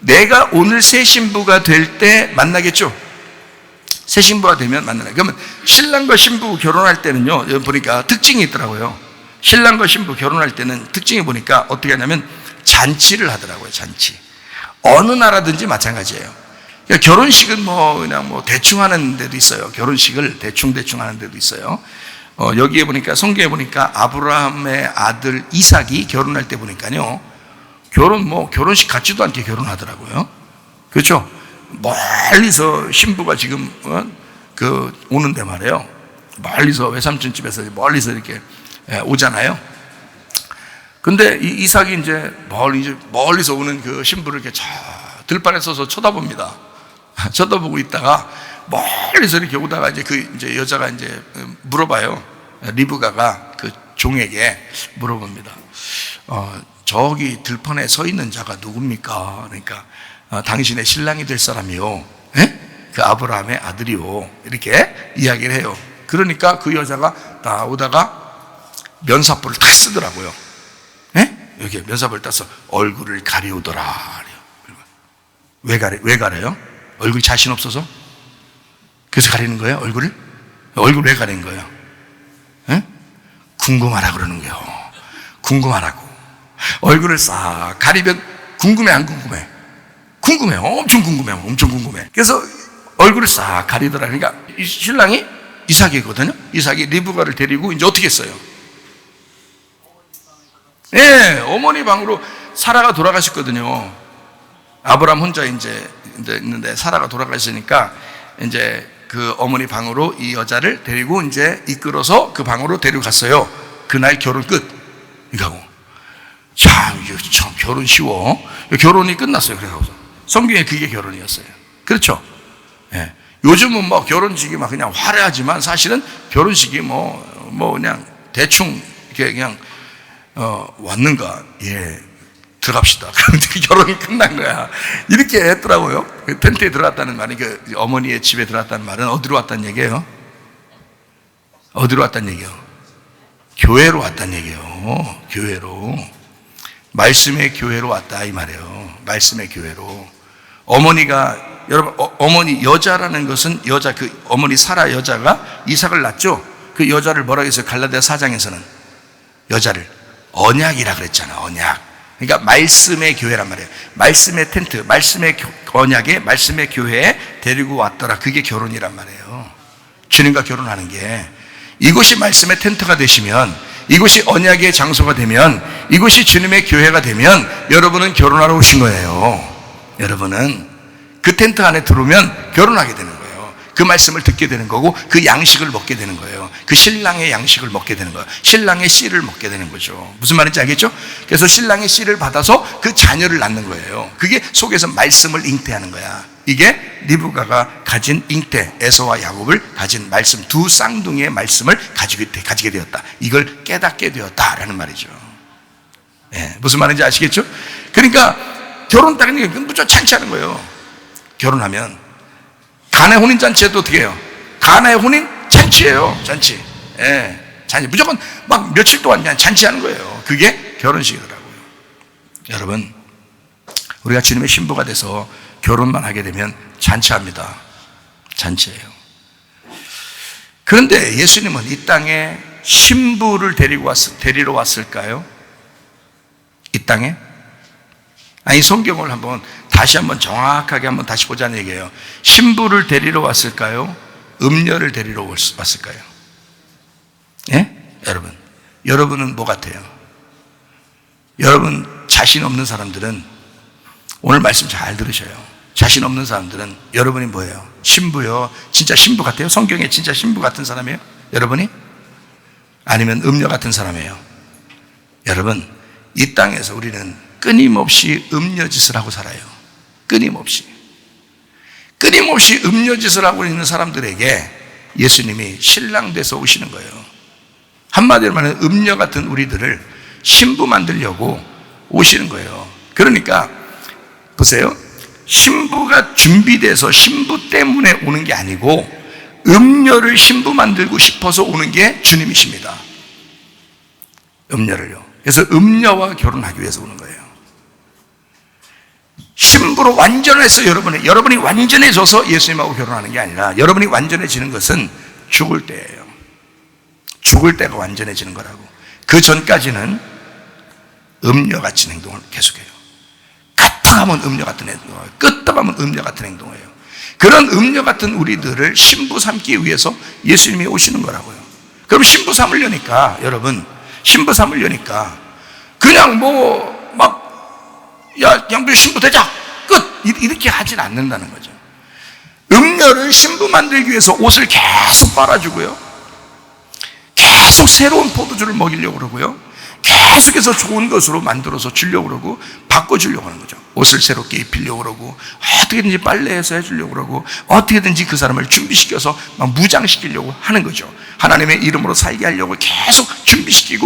내가 오늘 새 신부가 될 때 만나겠죠? 새 신부가 되면 만나요. 그러면 신랑과 신부 결혼할 때는요, 여기 보니까 특징이 있더라고요. 신랑과 신부 결혼할 때는 특징이 보니까 어떻게 하냐면 잔치를 하더라고요. 잔치. 어느 나라든지 마찬가지예요. 그러니까 결혼식은 그냥 대충 하는 데도 있어요. 결혼식을 대충 하는 데도 있어요. 여기에 보니까 성경에 보니까 아브라함의 아들 이삭이 결혼할 때 보니까요, 결혼식 같지도 않게 결혼하더라고요. 그렇죠? 멀리서 신부가 지금 오는데 말이에요. 멀리서 외삼촌 집에서 멀리서 이렇게 오잖아요. 근데 이 이삭이 이제 멀리서 오는 그 신부를 이렇게 들판에 서서 쳐다봅니다. 쳐다보고 있다가 멀리서 이렇게 오다가 이제 여자가 이제 물어봐요. 리브가가 그 종에게 물어봅니다. 저기 들판에 서 있는 자가 누굽니까? 그러니까 당신의 신랑이 될 사람이요, 그 아브라함의 아들이요, 이렇게 이야기를 해요. 그러니까 그 여자가 나오다가 면사포를 탁 쓰더라고요. 이렇게 면사포를 따서 얼굴을 가리우더라. 왜 가려요? 얼굴이 자신 없어서? 그래서 가리는 거예요? 얼굴을 왜 가리는 거예요? 궁금하라 그러는 거예요. 궁금하라고. 얼굴을 싹 가리면 궁금해, 안 궁금해? 궁금해요. 엄청 궁금해. 그래서 얼굴을 싹 가리더라. 그러니까 이 신랑이 이삭이거든요. 이삭이 리브가를 데리고 이제 어떻게 했어요? 어머니 방으로 사라가 돌아가셨거든요. 아브라함 혼자 이제 있는데 사라가 돌아가시니까 이제 그 어머니 방으로 이 여자를 데리고 이제 이끌어서 그 방으로 데리고 갔어요. 그날 결혼 끝. 이거고. 참 결혼 쉬워. 결혼이 끝났어요. 그래서 성경에 그게 결혼이었어요. 그렇죠? 요즘은 결혼식이 그냥 화려하지만 사실은 결혼식이 그냥 대충 이렇게 그냥 왔는가? 들어갑시다. 그런데 결혼이 끝난 거야. 이렇게 했더라고요. 텐트에 들어갔다는 말이, 어머니의 집에 들어갔다는 말은 어디로 왔다는 얘기예요? 어디로 왔다는 얘기예요? 교회로 왔다는 얘기예요. 교회로. 말씀의 교회로 왔다, 이 말이에요. 말씀의 교회로. 어머니가, 여러분, 어머니 여자라는 것은 어머니 사라 여자가 이삭을 낳죠? 그 여자를 뭐라고 했어요? 갈라디아 4장에서는 여자를 언약이라 그랬잖아. 언약. 그러니까 말씀의 교회란 말이에요. 말씀의 텐트, 말씀의 언약에, 말씀의 교회에 데리고 왔더라. 그게 결혼이란 말이에요. 주님과 결혼하는 게. 이곳이 말씀의 텐트가 되시면, 이곳이 언약의 장소가 되면, 이곳이 주님의 교회가 되면 여러분은 결혼하러 오신 거예요. 여러분은 그 텐트 안에 들어오면 결혼하게 되는 거예요. 그 말씀을 듣게 되는 거고, 그 양식을 먹게 되는 거예요. 그 신랑의 양식을 먹게 되는 거예요. 신랑의 씨를 먹게 되는 거죠. 무슨 말인지 알겠죠? 그래서 신랑의 씨를 받아서 그 자녀를 낳는 거예요. 그게 속에서 말씀을 잉태하는 거야. 이게 리브가가 가진 잉태, 에서와 야곱을 가진 말씀, 두 쌍둥이의 말씀을 가지게 되었다. 이걸 깨닫게 되었다라는 말이죠. 무슨 말인지 아시겠죠? 그러니까 결혼 따는 게 무조건 잔치하는 거예요. 결혼하면 가나의 혼인잔치에도 어떻게 해요? 가나의 혼인 잔치예요. 잔치. 잔치. 무조건 며칠 동안 그냥 잔치하는 거예요. 그게 결혼식이더라고요. 여러분, 우리가 주님의 신부가 돼서 결혼만 하게 되면 잔치합니다. 잔치예요. 그런데 예수님은 이 땅에 신부를 데리러 왔을까요? 이 땅에? 아니, 성경을 다시 한번 정확하게 다시 보자는 얘기예요. 신부를 데리러 왔을까요? 음녀를 데리러 왔을까요? 여러분은 뭐 같아요? 여러분 자신 없는 사람들은 오늘 말씀 잘 들으셔요. 자신 없는 사람들은 여러분이 뭐예요? 신부요. 진짜 신부 같아요? 성경에 진짜 신부 같은 사람이에요? 여러분이? 아니면 음녀 같은 사람이에요? 여러분, 이 땅에서 우리는 끊임없이 음녀짓을 하고 살아요. 끊임없이 음녀짓을 하고 있는 사람들에게 예수님이 신랑 돼서 오시는 거예요. 한마디로 말하면 음녀 같은 우리들을 신부 만들려고 오시는 거예요. 그러니까 보세요. 신부가 준비돼서 신부 때문에 오는 게 아니고 음녀를 신부 만들고 싶어서 오는 게 주님이십니다. 음녀를요. 그래서 음녀와 결혼하기 위해서 오는 거예요. 신부로 완전해서 여러분이 완전해져서 예수님하고 결혼하는 게 아니라, 여러분이 완전해지는 것은 죽을 때예요. 죽을 때가 완전해지는 거라고. 그 전까지는 음녀 같은 행동을 계속해요. 가뜩하면 음녀 같은 행동을 해요. 끄떡하면 음녀 같은 행동을 해요. 그런 음녀 같은 우리들을 신부 삼기 위해서 예수님이 오시는 거라고요. 그럼 신부 삼으려니까, 여러분, 신부 삼으려니까 그냥 양부 신부 되자 끝 이렇게 하진 않는다는 거죠. 음녀를 신부 만들기 위해서 옷을 계속 빨아주고요, 계속 새로운 포도주를 먹이려고 그러고요, 계속해서 좋은 것으로 만들어서 주려고 그러고 바꿔주려고 하는 거죠. 옷을 새롭게 입히려고 그러고, 어떻게든지 빨래해서 해주려고 그러고, 어떻게든지 그 사람을 준비시켜서 막 무장시키려고 하는 거죠. 하나님의 이름으로 살게 하려고 계속 준비시킨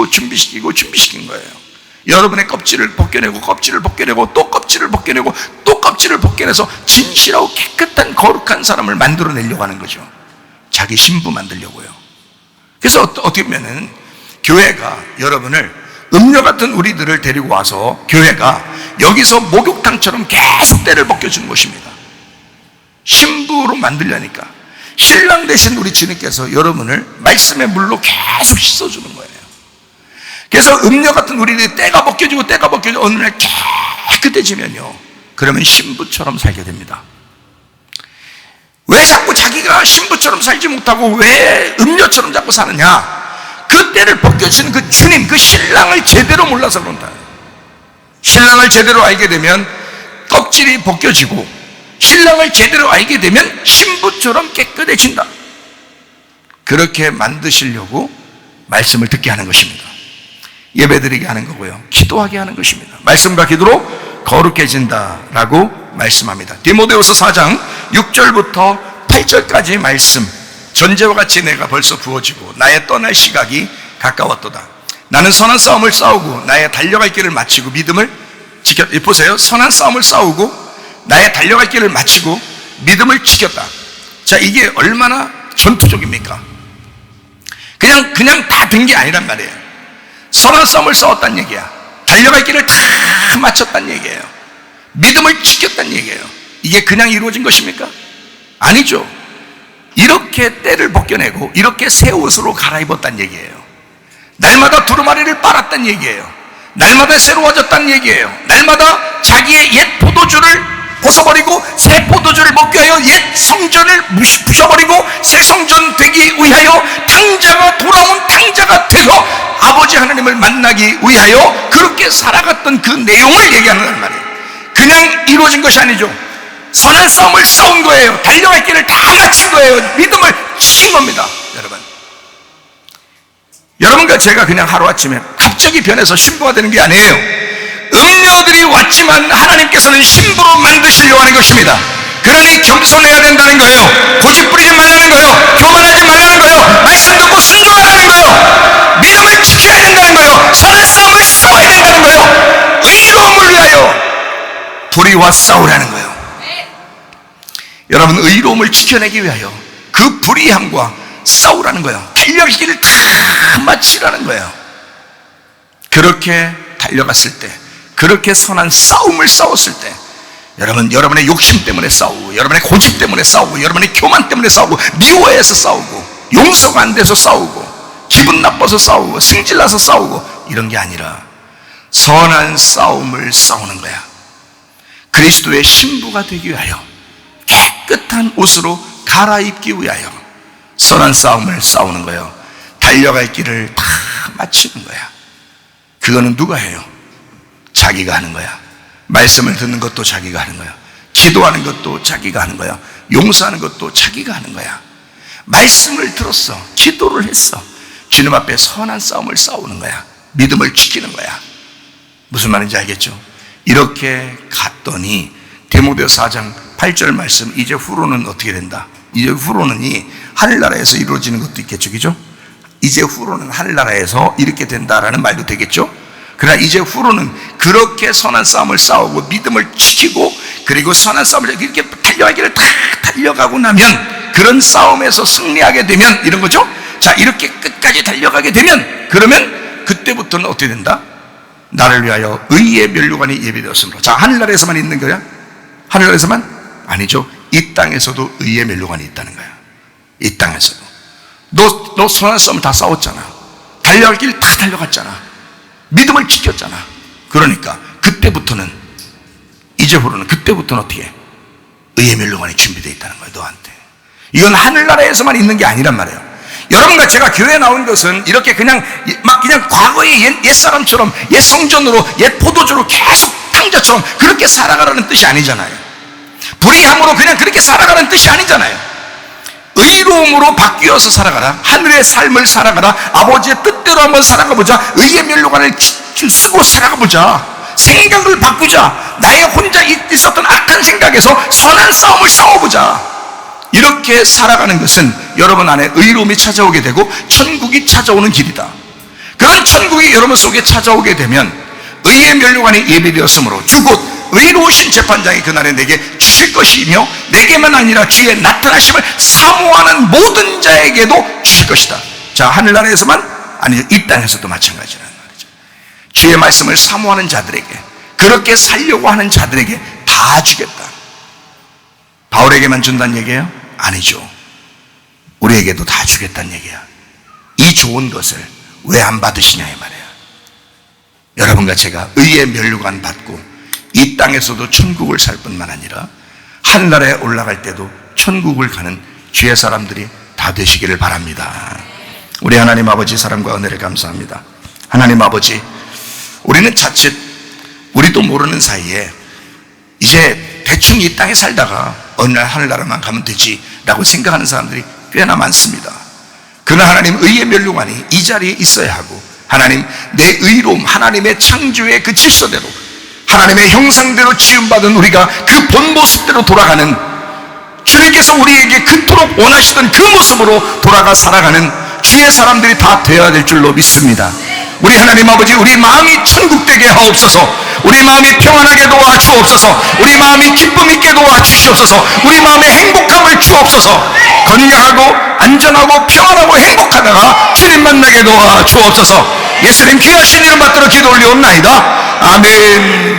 거예요. 여러분의 껍질을 벗겨내고 또 껍질을 벗겨내서 진실하고 깨끗한 거룩한 사람을 만들어내려고 하는 거죠. 자기 신부 만들려고요. 그래서 어떻게 보면은 교회가 여러분을, 음녀 같은 우리들을 데리고 와서 교회가 여기서 목욕탕처럼 계속 때를 벗겨주는 것입니다. 신부로 만들려니까 신랑 대신 우리 주님께서 여러분을 말씀의 물로 계속 씻어주는 거예요. 그래서 음녀 같은 우리들이 때가 벗겨지고 어느 날 깨끗해지면요, 그러면 신부처럼 살게 됩니다. 왜 자꾸 자기가 신부처럼 살지 못하고 왜 음녀처럼 자꾸 사느냐? 그 때를 벗겨주는 그 주님, 그 신랑을 제대로 몰라서 그런다. 신랑을 제대로 알게 되면 껍질이 벗겨지고, 신랑을 제대로 알게 되면 신부처럼 깨끗해진다. 그렇게 만드시려고 말씀을 듣게 하는 것입니다. 예배드리게 하는 거고요, 기도하게 하는 것입니다. 말씀과 기도로 거룩해진다라고 말씀합니다. 디모데후서 4장 6절부터 8절까지 말씀, 전제와 같이 내가 벌써 부어지고 나의 떠날 시각이 가까웠도다. 나는 선한 싸움을 싸우고 나의 달려갈 길을 마치고 믿음을 지켰다. 보세요. 선한 싸움을 싸우고 나의 달려갈 길을 마치고 믿음을 지켰다. 자, 이게 얼마나 전투적입니까? 그냥 다 된 게 아니란 말이에요. 선한 싸움을 싸웠다는 얘기야. 달려갈 길을 다 마쳤다는 얘기예요. 믿음을 지켰다는 얘기예요. 이게 그냥 이루어진 것입니까? 아니죠. 이렇게 때를 벗겨내고 이렇게 새 옷으로 갈아입었다는 얘기예요. 날마다 두루마리를 빨았다는 얘기예요. 날마다 새로워졌다는 얘기예요. 날마다 자기의 옛 포도주를 벗어버리고 새 포도주를 먹게 하여 옛 성전을 부셔버리고 새 성전 되기 위하여 돌아온 탕자가 되어 아버지 하나님을 만나기 위하여 그렇게 살아갔던 그 내용을 얘기하는 말이에요. 그냥 이루어진 것이 아니죠. 선한 싸움을 싸운 거예요. 달려갈 길을 다 마친 거예요. 믿음을 지킨 겁니다. 여러분과 제가 그냥 하루아침에 갑자기 변해서 신부가 되는 게 아니에요. 음녀들이 왔지만 하나님께서는 신부로 만드시려고 하는 것입니다. 그러니 겸손해야 된다는 거예요. 고집부리지 말라는 거예요. 교만하지 말라는 거예요. 말씀 듣고 순종하라는 거예요. 믿음을 지켜야 된다는 거예요. 선한 싸움을 싸워야 된다는 거예요. 의로움을 위하여 불의와 싸우라는 거예요. 여러분, 의로움을 지켜내기 위하여 그 불의함과 싸우라는 거예요. 달려갈 길을 다 마치라는 거예요. 그렇게 달려갔을 때, 그렇게 선한 싸움을 싸웠을 때, 여러분의 욕심 때문에 싸우고, 여러분의 고집 때문에 싸우고, 여러분의 교만 때문에 싸우고, 미워해서 싸우고, 용서가 안 돼서 싸우고, 기분 나빠서 싸우고, 승질나서 싸우고, 이런 게 아니라 선한 싸움을 싸우는 거야. 그리스도의 신부가 되기 위하여 깨끗한 옷으로 갈아입기 위하여 선한 싸움을 싸우는 거예요. 달려갈 길을 다 마치는 거야. 그거는 누가 해요? 자기가 하는 거야. 말씀을 듣는 것도 자기가 하는 거야. 기도하는 것도 자기가 하는 거야. 용서하는 것도 자기가 하는 거야. 말씀을 들었어. 기도를 했어. 주님 앞에 선한 싸움을 싸우는 거야. 믿음을 지키는 거야. 무슨 말인지 알겠죠? 이렇게 갔더니 디모데후서 4장 8절 말씀, 이제 후로는 어떻게 된다? 이제 후로는 이 하늘나라에서 이루어지는 것도 있겠죠, 그죠? 이제 후로는 하늘나라에서 이렇게 된다라는 말도 되겠죠? 그러나 이제 후로는 그렇게 선한 싸움을 싸우고 믿음을 지키고, 그리고 선한 싸움을 이렇게 달려가기를 다 달려가고 나면 그런 싸움에서 승리하게 되면 이런 거죠. 자, 이렇게 끝까지 달려가게 되면 그러면 그때부터는 어떻게 된다? 나를 위하여 의의 면류관이 예비되었으므로. 자, 하늘나라에서만 있는 거야? 하늘나라에서만? 아니죠. 이 땅에서도 의의 면류관이 있다는 거야. 이 땅에서도. 너 선한 싸움 다 싸웠잖아. 달려갈 길 다 달려갔잖아. 믿음을 지켰잖아. 그러니까 그때부터는, 이제부로는 그때부터는 어떻게 해? 의의 면류관이 준비되어 있다는 거예요, 너한테. 이건 하늘나라에서만 있는 게 아니란 말이에요. 여러분과 제가 교회에 나온 것은 이렇게 그냥 과거의 옛사람처럼 옛 성전으로 옛 포도주로 계속 탕자처럼 그렇게 살아가라는 뜻이 아니잖아요. 불의함으로 그냥 그렇게 살아가라는 뜻이 아니잖아요. 의로움으로 바뀌어서 살아가라. 하늘의 삶을 살아가라. 아버지의 뜻대로 한번 살아가보자. 의의 면류관을 쓰고 살아가보자. 생각을 바꾸자. 나의 혼자 있었던 악한 생각에서 선한 싸움을 싸워보자. 이렇게 살아가는 것은 여러분 안에 의로움이 찾아오게 되고 천국이 찾아오는 길이다. 그런 천국이 여러분 속에 찾아오게 되면 의의 면류관이 예비되었으므로 주곧 의로우신 재판장이 그날에 내게 주실 것이며 내게만 아니라 주의 나타나심을 사모하는 모든 자에게도 주실 것이다. 자, 하늘나라에서만 아니죠. 이 땅에서도 마찬가지라는 말이죠. 주의 말씀을 사모하는 자들에게, 그렇게 살려고 하는 자들에게 다 주겠다. 바울에게만 준다는 얘기예요? 아니죠. 우리에게도 다 주겠다는 얘기야. 이 좋은 것을 왜 안 받으시냐 이 말이에요. 여러분과 제가 의의 면류관 받고 이 땅에서도 천국을 살 뿐만 아니라 하늘나라에 올라갈 때도 천국을 가는 주의 사람들이 다 되시기를 바랍니다. 우리 하나님 아버지 사랑과 은혜를 감사합니다. 하나님 아버지, 우리는 자칫 우리도 모르는 사이에 이제 대충 이 땅에 살다가 어느 날 하늘나라만 가면 되지라고 생각하는 사람들이 꽤나 많습니다. 그러나 하나님 의의 면류관이 이 자리에 있어야 하고, 하나님 내 의로움, 하나님의 창조의 그 질서대로 하나님의 형상대로 지음받은 우리가 그 본 모습대로 돌아가는, 주님께서 우리에게 그토록 원하시던 그 모습으로 돌아가 살아가는 주의 사람들이 다 되어야 될 줄로 믿습니다. 우리 하나님 아버지, 우리 마음이 천국되게 하옵소서. 우리 마음이 평안하게 도와 주옵소서. 우리 마음이 기쁨 있게 도와 주시옵소서. 우리 마음에 행복함을 주옵소서. 건강하고 안전하고 평안하고 행복하다가 주님 만나게 도와 주옵소서. 예수님 귀하신 이름 받들어 기도 올리옵나이다. 아멘.